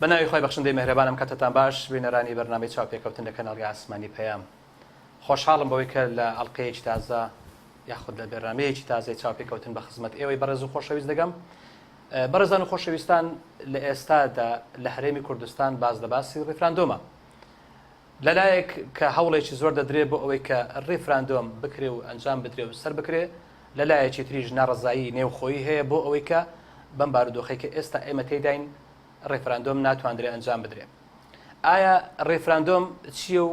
بەناوی خۆی بەخشندەی مهرەبانم کاتتان باش بینەرانی بەرنامەی چاوپێکەوتن لە کەناڵی ئاسمانی پەیام. خۆشحاڵم بەوەی کە لە ئەڵلقەیەکی تازە یاخود لە بەرنامەیەکی تازای چاوپێکەوتن بە خزمەت ئێوەی بەڕێز و خۆشەویست دەگەم. بەڕێزان و خۆشەویستان لە ئێستادا لە هەرێمی کوردستان باز لە باسی ڕێفراندۆمە. لەلایەک کە هەوڵێکی زۆر دەدرێت بۆ ئەوەی کە ڕێفراندۆم بکرێ و ئەنجام بدرێ و سەر بکرێ، لەلایەکی تریژ ناڕزایی نێوخۆیی هەیە بۆ ئەوەی کە بەم بارودۆخی کە ئێستا ئێمە تێداین ڕێفراندۆم ناتوانرێت ئەنجام بدرێت. ئایا ڕێفراندۆم چییە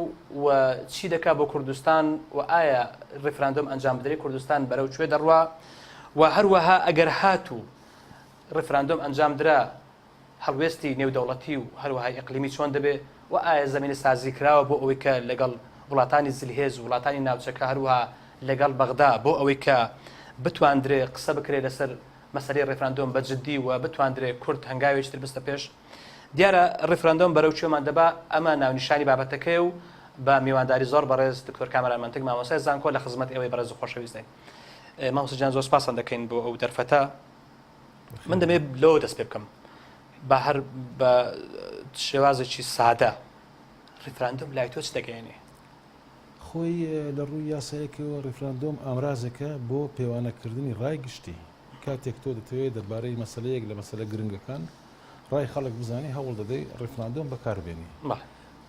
و چی دەکات بۆ کوردستان و ئایا ڕێفراندۆم ئەنجام بدرێت کوردستان بەرەو کوێ دەڕوا و هەروەها ئەگەر هاتوو ڕێفراندۆم ئەنجام درا هەڵوێستی نێودەوڵەتی و هەروەها ئیقلیمی چۆن دەبێت و ئایا زمینە سازی کراوە بۆ ئەوەی کە لەگەڵ وڵاتانی زلهێز و وڵاتانی ناوچەکە هەروەها لەگەڵ بەغدا بۆ ئەوەی کە بتواندرێت قسە بکرێت لەسەر مەسەلەی ڕێفراندۆم بەجددی و بتواندرێت کورد هەنگاوێکتر بستە پێش. دیارە ڕێفراندۆم بەرەو کوێمان دەبا ئەمە ناونیشانی بابەتەکەی و بە میوانداری زۆر بەڕێز دکتۆر کامەران منتگ مامۆستای زانکۆ لە خزمەت ئێوەی بەڕێز و خۆشەویستین. مامۆستا جان زۆر سپاسان دەکەین بۆ ئەو دەرفەتە. من دەمێت لەوە دەست پێ بکەم بە هەر بە شێوازێکی سادە ڕێفراندۆم لای تۆ چ دەگەیەنێ؟ خۆی لە ڕووی یاسایەکەوە ڕێفراندۆم ئامرازەکە بۆ پێوانەکردنی ڕای گشتی. کاتێک تۆ دەتەوێت دەربارەی مەسلەیەک لە مەسلە گرنگەکان ڕای خەڵک بزانانی هەوڵ دەدەی ڕێفراندۆم بەکاربێنی.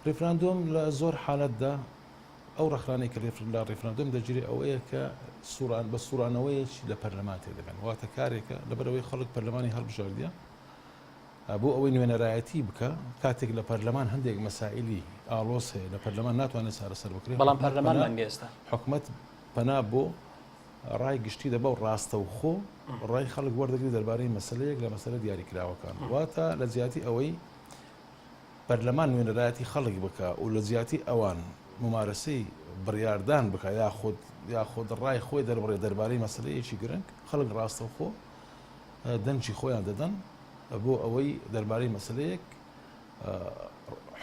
ڕێفراندۆم لە زۆر حالەتدا ئەو ڕێکخراوانەی کە لە ڕێفراندۆم دەگیرێت ئەوەیە کە بە سوورانەوەیەکی لە پەرلەمان تێدەبێن، واتە کارێکە لەبەرەوەی خەڵک پەرلەمانی هەڵبژاردیە بۆ ئەوەی نوێنەرایەتی بکە. کاتێک لە پەرلەمان هەندێک مەسائلی ئاڵۆس هەیە لە پەرلەمان ناتوانێت چارەسەر بکرێت، بەڵام پەرلەمان مانگێستا حکومەت پەنا بۆ ڕای گشتی دەبە و ڕاستە و خۆ ڕای خەڵک وەردەگری دەربارەی مەسلەیەک لە مەسلە دیاریکراوەکان. واتە لە زیاتی ئەوەی پەرلەمان نوێنەرایەتی خەڵک بکە و لە زیاتی ئەوان ممارەسەی بڕیاردان بکە یاخۆ ڕای خۆی دەربڕێ دەربارەی مەسلەیەکی گرنگ، خەڵک ڕاستە و خۆ دەنجی خۆیان دەدەن بۆ ئەوەی دەربارەی مەسلەیەک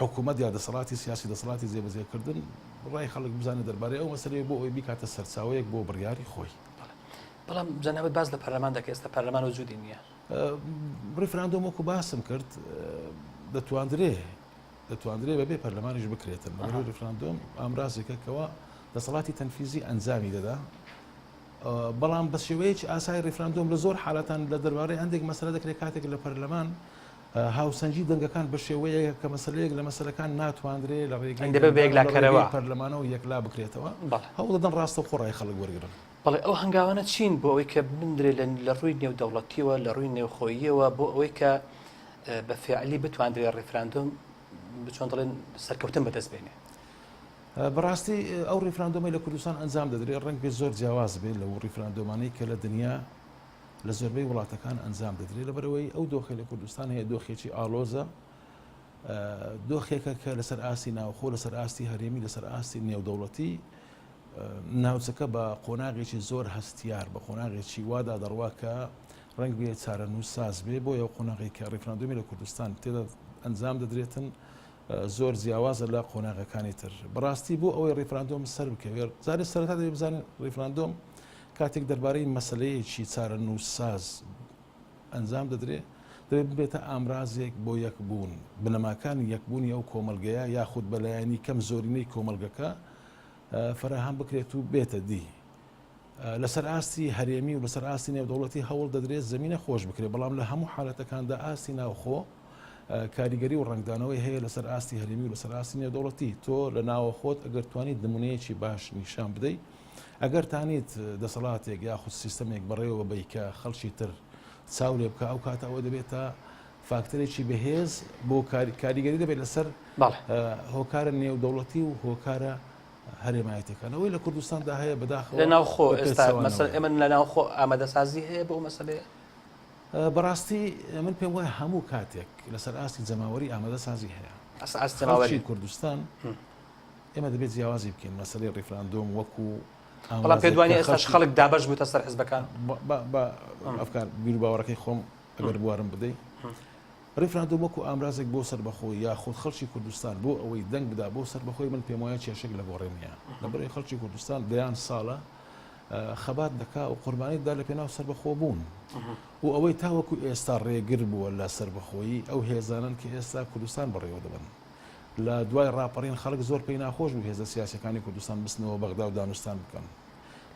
حکوومەت یا دەسەڵاتی سیاسی دەسەڵاتی جێبەجێکردن ڕای خەڵک بزانێت دەربارەی ئەو مەسلەیە بۆ ئەوی بیکاتە سەرچاوەیەک بۆ بڕیاری خۆی. بەڵام جەنابەت باز لە پەرلەمان دەکە ئێستا پەرلەمان وجودی نییە. ڕێفراندۆم وەکو باسم کرد دەتوانرێت بەبێ پەرلەمانیش بکرێتن. ڕێفراندۆم ئامرازێکە کەەوە دەسەڵاتی تەنفیزی ئەنجامی دەدا، بەڵام بە شێوەیەکی ئاسایی ڕێفراندۆم لە زۆر حالەتان لە دەربارەی هەندێک مەسەلە دەکرێت کاتێک لە پەرلەمان هاوسەنجی دەنگەکان بە شێوەیە کە مەسلەیەک لە مەسلەکان ناتوانرێت لە ڕێگەی پەرلەمانەوە یەکلا بکرێتەوە، هەوڵ دەدەن ڕاستە و خۆڕای خەڵک وەرگرن. بەڵێ ئەو هەنگاوانە چین بۆ ئەوەی کە بندرێت لە ڕووی نێودەوڵەتیەوە لە ڕووی نێوخۆییەوە بۆ ئەوەی کە بە فعلی بتواندرێت ڕێفراندۆم بچۆن دەڵێن سەرکەوتن بەدەست بێنێ؟ بەڕاستی ئەو ڕێفراندۆمی لە کوردستان ئەنجام دەدرێت ڕەنگ بێ زۆر جیاواز بێت لەو ڕێفراندۆمانەی کە لە دنیا لە زۆربەی وڵاتەکان ئەنجام دەدرێت، لەبەرەوەی ئەو دۆخی لە کوردستان هەیە دۆخێکی ئاڵۆزە، دۆخێکە کە لەسەر ئاستی ناوخۆ لەسەر ئاستی هەرێمی لەسەر ئاستی نێودەوڵەتی ناوچەکە بە قۆناغێکی زۆر هەستیار بە قۆناغێکی وادا دەڕوا کە ڕەنگ بێ چارەنووس ساز بێ بۆ ئەو قۆناغی کە ڕێفراندۆمی لە کوردستان تێدا ئەنجام دەدرێتن زۆر جیاوازە لە قۆناغەکانی تر. بەڕاستی بۆ ئەوەی ڕێفراندۆم سەر بکەوێت زانێت سەرەتا دەبێت بزانین ڕێفراندۆم کاتێک دەربارەی مەسلەیەکی چارەنووس ساز ئەنجام دەدرێت دەبێت بێتە ئامرازێک بۆ یەکبوون بنەماکانی یەکبوونی ئەو کۆمەلگەیە یاخود بەلایەنی کەم زۆرینەی کۆمەلگەکە فراهەم بکرێت و بێتە دی. لەسەر ئاستی هەرێمی و لەسەر ئاستی نێودەوڵەتی هەوڵ دەدرێت زمینە خۆش بکرێت، بەڵام لە هەموو حالەتەکاندا ئاستی ناوخۆ کاریگەری و ڕنگدانەوەی هەیە لەسەر ئاستی هەرێمی و لەسەر ئاستی نێودەوڵەتی. تۆ لە ناوە خۆت ئەگەر توانیت نمونەیەکی باش نیشان بدەیت، ئەگەر تانیت دەسەڵاتێک یاخود سیستەمێک بەڕێوە بەی کە خەڵکی تر چاو لێ بکە، ئەو کاتە ئەوە دەبێتە فاکتەرێکی بەهێز بۆ کاریگەری دەبێت لەسەر هۆکارە نێودەوڵەتی و هۆکارە هەرێمایەتەکانەوەی لە کوردستاندا هەیە بەداخەوە لە ناوخۆ ئێستا ئێمە لە ناوخۆ ئامادەسازی هەیە بۆ مەسەلەیە؟ بەڕاستی من پێم وایە هەموو کاتێک لەسەر ئاستی جەماوەری ئامادەسازی هەیە. ئاستی کوردستان ئێمە دەبێت جیاوازی بکەین مەسەلەی ڕێفراندۆم وەکو بەڵام پێدوانی ئێستاش خەڵک دابەش بووتە سەر حیزبەکان. بە ئەفکار بیر و باوەڕەکەی خۆم ئەگەر بوارم بدەیت، ڕێفراندۆم وەکو ئامرازێک بۆ سەربەخۆی یاخود خەڵکی کوردستان بۆ ئەوەی دەنگ بدا بۆ سەربەخۆی من پێم وایە کێشێک لە بۆ ڕێنیە. لەبەرەوەی خەڵکی کوردستان دەیان ساڵە خەبات دەکا و قوربانیدا لە پێناو سربەخۆبوون و ئەوەی تاوەکو ئێستا ڕێگر بووە لە سربەخۆیی ئەو هێزانن کە ئێستا کوردستان بەڕێوە دەبن لە دوای ڕاپەڕین خەڵک زۆر پێی ناخۆش بوو هێزە سیاسەکانی کوردستان بستنەوە بەغدا و دانوستان بکەن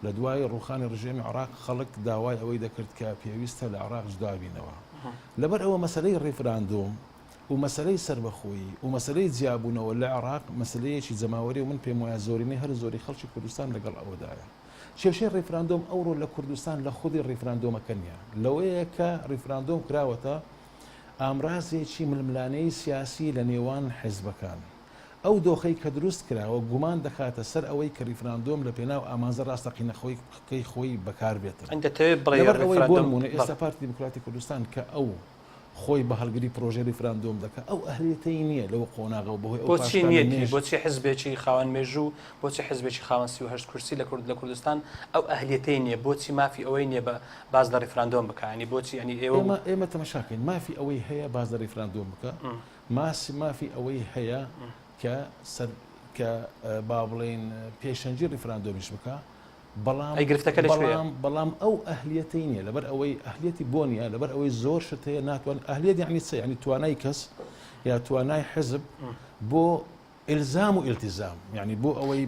لە دوای ڕوخانی ڕژێمی عراق خەڵک داوای ئەوەی دەکرد کە پێویستە لە عراق جدابینەوە لەبەر ئەوە مەسلەی ڕێفراندۆم و مەسلەی سربەخۆیی و مەسلەی جیابوونەوە لە عراق مەسلەیەکی جەماوەری و من پێم وایە زۆرینەی هەر زۆری خەڵکی کوردستان لەگەڵ ئەوەدایە کێشەی ڕێفراندۆم ئەوڕۆ لە کوردستان لە خودی ڕێفراندۆمەکە نیە لەوەیە کە ڕێفراندۆم کراوەتە ئامرازێکی ململانەی سیاسی لە نێوان حیزبەکان ئەو دۆخەی کە دروست کراوە گومان دەکاتە سەر ئەوەی کە ڕێفراندۆم لە پێناو ئامانزە ڕاستەقینەخۆی خۆی بەکار بێتن ئەوەی بۆ نمونە ئێستا پارتی دیموکراتی کوردستان کە ئەو خۆی بە هەڵگری پرۆژە ڕێفراندۆم دەکات ئەو ئەهلیەتەی نییە لەوە قۆناغە و بەهۆی بۆچی نیەتی بۆچی حزبێکی خاوەن مێژوو بۆچی حزبێکی خاوەن 38 کورسی لە کوردستان ئەو ئەهلیەتەی نییە بۆچی مافی ئەوەی نییە بە باز لە ڕێفراندۆم بکانی بۆچی ینی ئێمە تەماشاکەین مافی ئەوەی هەیە باز لە ڕێفراندۆم بکە مافی ئەوەی هەیە کە با بڵێن پێشەنجی ڕێفراندۆمیش بکە بەڵام ئەو ئەهلیەتەی نییە لەبەر ئەوەی ئەهلیەتی بۆ نیە لەبەر ئەوەی زۆر شت هەیە ناتوان ئەهلیەت یعنی چ یعنی توانای کەس یا توانای حزب بۆ ئیلزام و ئیلتیزام یعنی بۆ ئەوەی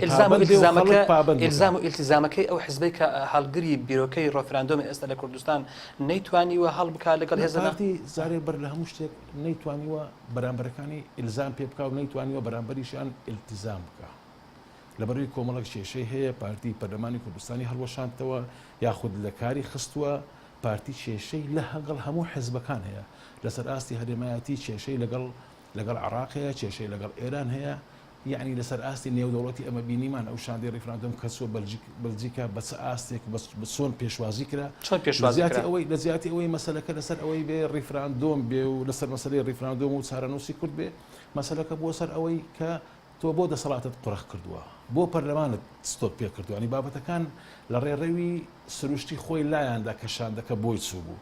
ئیلزام و ئیلتیزامەکەی ئەو حزبەی کە هەڵگری بیرۆکەی ڕێفراندۆمی ئێستا لە کوردستان نەیتوانیوە هەڵ بکات لەگەڵ هێزەکانی زارێ بەر لە هەموو شتێک نەیتوانیوە بەرامبەرەکانی ئیلزام پێ بکات و نەیتوانیوە بەرامبەریشیان ئیلتیزام بکات لەبەروی کۆمەڵک کێشەی هەیە پارتی پەرلەمانی کوردستانی هەڵوەشاندەوە یاخود لە کاری خستووە پارتی کێشەی لە هەگەڵ هەموو حزبەکان هەیە لەسەر ئاستی هەرێمایەتی کێشەی لەگەڵ عراق هەیە کێشەی لەگەڵ ئێران هەیە یعنی لەسەر ئاستی نێودەوڵەتی ئەمە بینیمان ئەو شاندی ڕێفراندۆم کەسوە بەلجیکا بە چ ئاستێک بە چۆن پێشوازی کرا لە زیاتی ئەوەی مەسەلەکە لەسەر ئەوەی بێ ڕێفراندۆم بێ و لەسەر مەسەلەی ڕێفراندۆم و چارەنووسی کورد بێ مەسەلەکە بۆ سەر ئەوەی کە تۆ بۆ دەسەڵاتت قوڕەخ کردووە بۆ پەرلەمانت ستۆپ پێ کردو ینی بابەتەکان لە ڕێڕەوی سروشتی خۆی لایەندا کە شاندەکە بۆی چوو بوو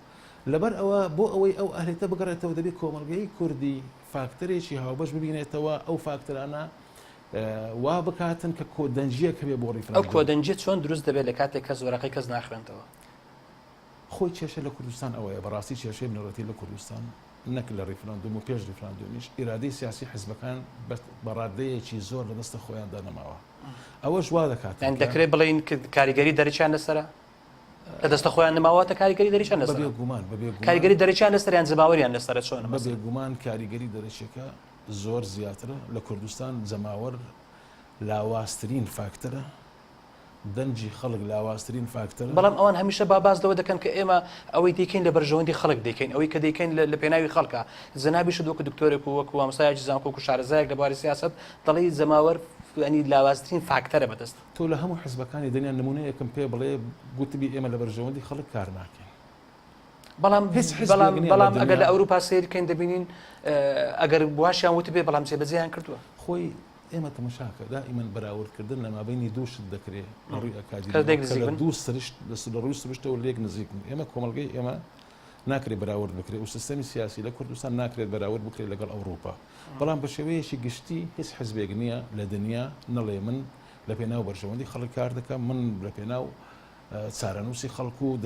لەبەر ئەوە بۆ ئەوەی ئەو ئەهلێتە بگەڕێتەوە دەبێت کۆمەڵگەی کوردی فاکتەرێکی هاوبەش ببینێتەوە ئەو فاکتەرانە وا بکاتن کە کۆدەنجیەکە بێ بۆ ڕێفراندۆم ئەو کۆدەنجیە چۆن دروست دەبێت لە کاتێک کە زۆرەکەی کەس ناخوێنتەوە خۆی کێشە لە کوردستان ئەوەیە بەڕاستی کێشەی بنەڕەتی لە کوردستان نەک لە ڕێفراندۆم و پێش ڕێفراندۆمیش ئیرادەی سیاسی حیزبەکان بەڕادەیەکی زۆر لە دەستە خۆیان دانەماوە ئەوەش وا دەکات دەکرێت بڵین کاریگەری دەرەچیان لەسەرە لە دەستە خۆیان نماواتە کاریگەری دەریچیان لەسەر کاریگەری دەرەچیان لەسەریان زەماوەریان لەسەرە چۆن بەبێ گومان کاریگەری دەرەچێکە زۆر زیاترە لە کوردستان زەماوەر لاوااسترین فاکتەرە دەنجی خەڵک لاوااسترین فاکتەر بەڵام ئەوان هەمیشە باز لەوە دەکەن کە ئێمە ئەوەی دیکەین لە بەرژەوەندی خەڵک دەکەین ئەوەی کە دەکەین لە پێناوی خەڵکە زەنابیش دۆکە دکتۆرێک و وەکو ئەمسایەکی زانکۆ و شارەزایەک لەباری سیاست دەڵی زەماوەر ینی لاوازترین فاکتەرە بەدەست تۆ لە هەموو حزبەکانی دنیا نمونەیەکم پێ بڵێ گوتبی ئێمە لە بەرژەوەندی خەڵک کار ناکەین بەڵام ئەگەر لە ئەوروپا سیرکەین دەبینین ئەگەر بواشیان وت بێ بەڵام جێبەجێیان کردووە خۆی ئێمە تەماشاکە دائیمەن بەراوردکردن لە مابینی دوو شت دەکرێت ڕووی ئەکادی دوو سرشت لە ڕووی سرشتەوە لێک نزیکن ئێمە کۆمەڵگەی ئێمە ناکرێت بەراورد بکرێت و سیستەمی سیاسی لە کوردستان ناکرێت بەراورد بکرێت لەگەڵ ئەوروپا بەڵام بە شێوەیەکی گشتی هیچ حزبێک نییە لە دنیا نەڵێ من لە پێناو بەرژەوەندی خەڵک کار دەکەم من لە پێناو چارەنووسی خەڵکو و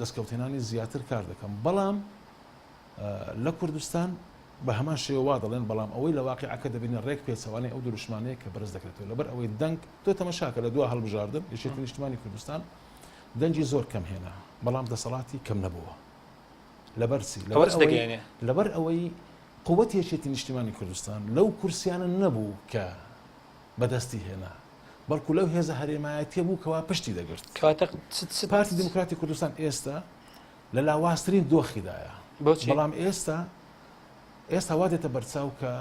دەستکەوتێنانی زیاتر کار دەکەم بەڵام لە کوردستان بە هەمان شێوە دەڵێن بەڵام ئەوەی لە واقعەکە دەبینە ڕێک پێچەوانەی ئەو دروشمانەیە کە بەرز دەکرێتەوە لەبەر ئەوەی دەنگ تۆ تەماشاکە لە دو هەڵبژاردن یەکێتی نیشتیمانی کوردستان دەنجی زۆر کەم هێنا بەڵام دەسەڵاتی کەم نەبووە لەبەرچی لەبەر ئەوەی قووەت یەکێتی نیشتیمانی کوردستان لەو کورسیانە نەبوو کە بەدەستی هێنا بەڵکو لەو هێزە هەرێمایەتیە بوو کەوا پشتی دەگرت پارتی دیموکراتی کوردستان ئێستا لە لاوااسترین دۆخیدایە بەڵام ئێستا وا دێتە بەرچاو کە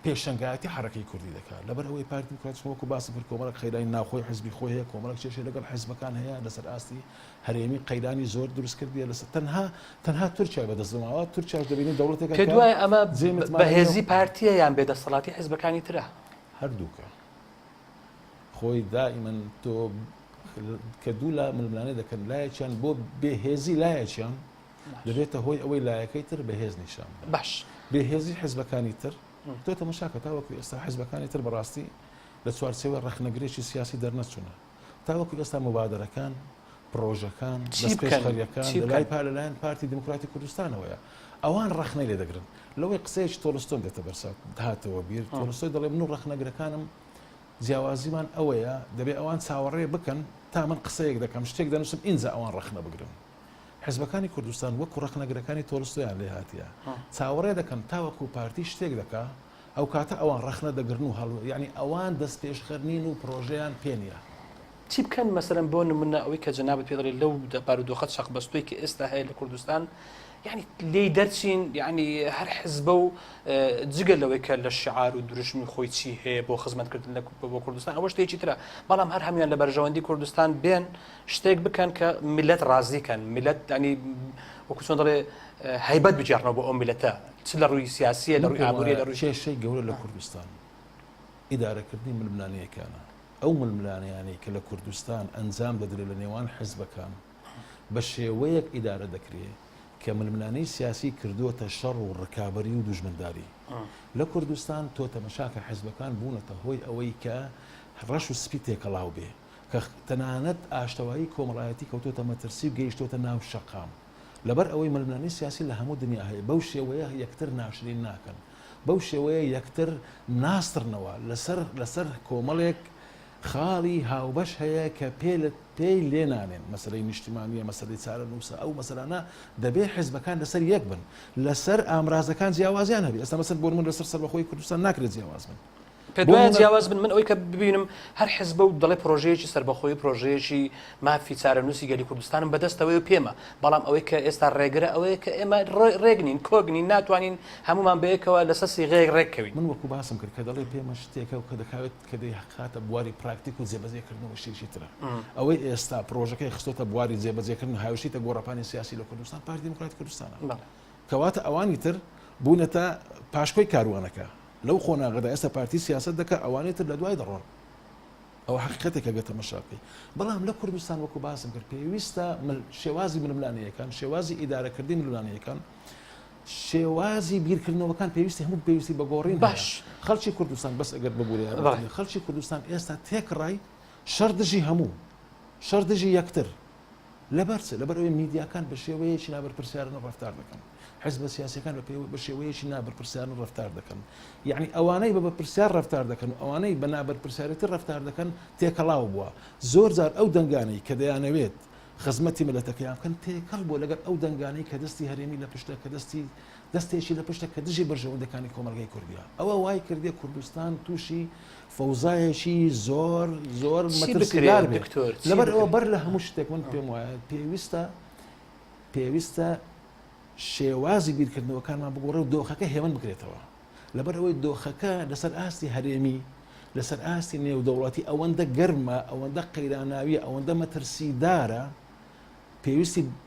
پێشەنگایەتی حرەکەی کوردی دەکات لەبەر ئەوەی پارتی دیموکراتی وەکو باسی کرد کۆمەڵک خەیرانی ناوخۆی حزبی خۆی هەیە کۆمەڵک کێشەی لەگەڵ حیزبەکان هەیە لەسەر ئاستی هەرێمی قەیرانی زۆر دروست کردیە لەسەر تەنها تورکیا بەدەستماوە تورکیا دەبینی دەوڵەتێک کە دوای ئەمە بەهێزی پارتیە یان بێدەسەڵاتی حیزبەکانی ترە هەردووکە خۆی دائیمەن تۆ کە دوو لا ململانێ دەکەن لایەکیان بۆ بێهێزی لایەکیان دەبێتە هۆی ئەوەی لایەکەی تر بەهێز نیشان باش بێهێزی حیزبەکانی تر تۆ تەماشاکە تاوەکو ئێستا حیزبەکانی تر بەڕاستی لە چوارچێوە ڕەخنەگرێکی سیاسی دەرنەچوونە تاوەکو ئێستا مبادرەکان پرۆژەکان چی دەست بکەن؟ پێشخەریەکان چی لەلای بکەن؟ لەلایەن پارتی دموکراتی کوردستانەوەیە ئەوان ڕەخنەی لێ دەگرن لەوەی قسەیەکی تۆلستۆن دێتە بەرسات هاتەوە بیر تۆلستۆی دەڵێ من و ڕەخنەگرەکانم جیاوازیمان ئەوەیە دەبێت ئەوان چاوەڕێ بکەن تا من قسەیەک دەکەم شتێک دەنووسم ئینجا ئەوان ڕەخنە بگرن حزبەکانی کوردستان وەکو ڕەخنەگرەکانی تۆلستۆیان لێ هاتیە چاوەڕێ دەکەن تاوەکو پارتی شتێک دەکا ئەو کاتە ئەوان ڕەخنە دەگرن و هەڵ یعنی ئەوان دەست پێشخەرنین و پرۆژەیان پێ نییە چی بکەن مەسەرەن بۆ نمونە ئەوەی کە جەنابەت پێ دەڵێت لەو بارودۆخەت شەق بەستۆی کە ئێستا هەیە لە کوردستان یعنی لێی دەرچین یعنی هەر حزبە و جگە لەوەی کە لە شعار و دروشمی خۆی چی هەیە بۆ خزمەتکردن بۆ کوردستان ئەوە شتێکی ترە بەڵام هەر هەمویان لە بەرژەوەندی کوردستان بێن شتێک بکەن کە میلەت ڕازیکەن میلەت ینی وەکو چۆن دەڵێ هەیبەت بجارنەوە بۆ ئەو میلەتە چ لە ڕووی سیاسیە لە ڕووی ئابووریە لە ڕووی کێشەی گەورە لە کوردستان ئیدارەکردنی ململانەیەکانە ئەو ململانیانەی کە لە کوردستان ئەنجام دەدرێت لە نێوان حزبەکان بە شێوەیەک ئیدارە دەکرێت کە ململانەی سیاسی کردووەتە شەڕ و ڕکابەری و دوژمنداری لە کوردستان تۆ تەمەشاکە حزبەکان بوونەتە هۆی ئەوەی کە ڕەش و سپی تێکەڵاو بێ کە تەنانەت ئاشتەوایی کۆمەڵایەتی کەوتۆتە مەترسی و گەیشتۆتە ناو شەقام لەبەر ئەوەی ململانەی سیاسی لە هەموو دنیا هەیە بەو شێوەیە یەکتر ناشرین ناکەن بەو شێوەیە یەکتر ناسترنەوە لەسەر کۆمەڵێک خاڵی هاوبەش هەیە کە پێی لێنانێن مەسلەی نیشتیمانیە مەسلەی چارە نووسە ئەو مەسەلانە دەبێت حیزبەکان لەسەر یەک بن لەسەر ئامرازەکان جیاوازیان هەبێت ئێستا مەسەر بۆ من لەسەر سەربەخۆی کوردستان ناکرێت جیاواز بن پێدوایە جیاواز بن من ئەوەی کە ببینم هەر حزبە و دەڵێ پرۆژەیەکی سەربەخۆی پرۆژەیەکی مافی چارەنووسی گەلی کوردستانم بەدەستەوەی و پێمە بەڵام ئەوەی کە ئێستا ڕێگرە ئەوەیە کە ئێمە ڕێگنین کۆگنین ناتوانین هەمومان بەیەکەوە لەسەر سیغەیەک ڕێککەوین من وەکو باسم کرد کە دەڵێ پێمە شتێکە و کە دەکاوێت کە دەی خاتە بواری پراکتیک و جێبەجێکردنەوە شتێکی ترە ئەوەی ئێستا پرۆژەکەی خستۆتە بواری جێبەجێکردن هاوشیتە گۆڕەپانی سیاسی لە کوردستان پارتی دموکراتی کوردستانە کەواتە ئەوانی تر بوونەتە پاشکۆی کاروانەکە لەو خۆناغەدا ئێستا پارتی سیاست دەکە ئەوانەی تر لە دوای دەڕۆن ئەو حقیقەتێکە بێتە مەشاقی بەڵام لە کوردستان وەکو باسم کرد پێویستە شێوازی ململانەیەکان شێوازی ئیدارەکردنی ململانەیەکان شێوازی بیرکردنەوەکان پێویستی هەموو پێویستی بە گۆڕین باش خەڵکی کوردستان بەس ئەگەر ببوورێ خەڵکی کوردستان ئێستا تێکڕای شەردژی هەموو شەردژی یەکتر لەبەرچ لەبەرەوەی میدیاکان بە شێوەیەکی نابەرپرسیارانە ڕەفتار دەکەن حزب سیاسیەکان بە شێوەیەکی نابەرپرسیارن ڕەفتار دەکەن یعنی ئەوانەی بە بەرپرسیار ڕەفتار دەکەن ئەوانەی بە نابەرپرسیارەتی ڕەفتار دەکەن تێکەڵاو بووە زۆر جار ئەو دەنگانەی کە دەیانەوێت خزمەتی ملەتەکەیان بکەن تێکەڵ بووە لەگەر ئەو دەنگانەی کە دەستی هەرێمی لە پشتە کە دەستێکی لە پشتە کە دژی بەرژەوەندەکانی کۆمەلگای کوردیا ئەوە وای کردێ کوردستان تووشی فەوزایەکی زۆر مەترسیدار بێت لەبەر ئەوە بەر لە هەموو شتێک من پێم وایە پێویستە شێوازی بیرکردنەوەکانمان بگۆڕە و دۆخەکە هێمن بکرێتەوە لەبەر ئەوەی دۆخەکە لەسەر ئاستی هەرێمی لەسەر ئاستی نێودەوڵاتی ئەوەندە گەرمە ئەوەندە قەیراناویە ئەوەندە مەترسیدارە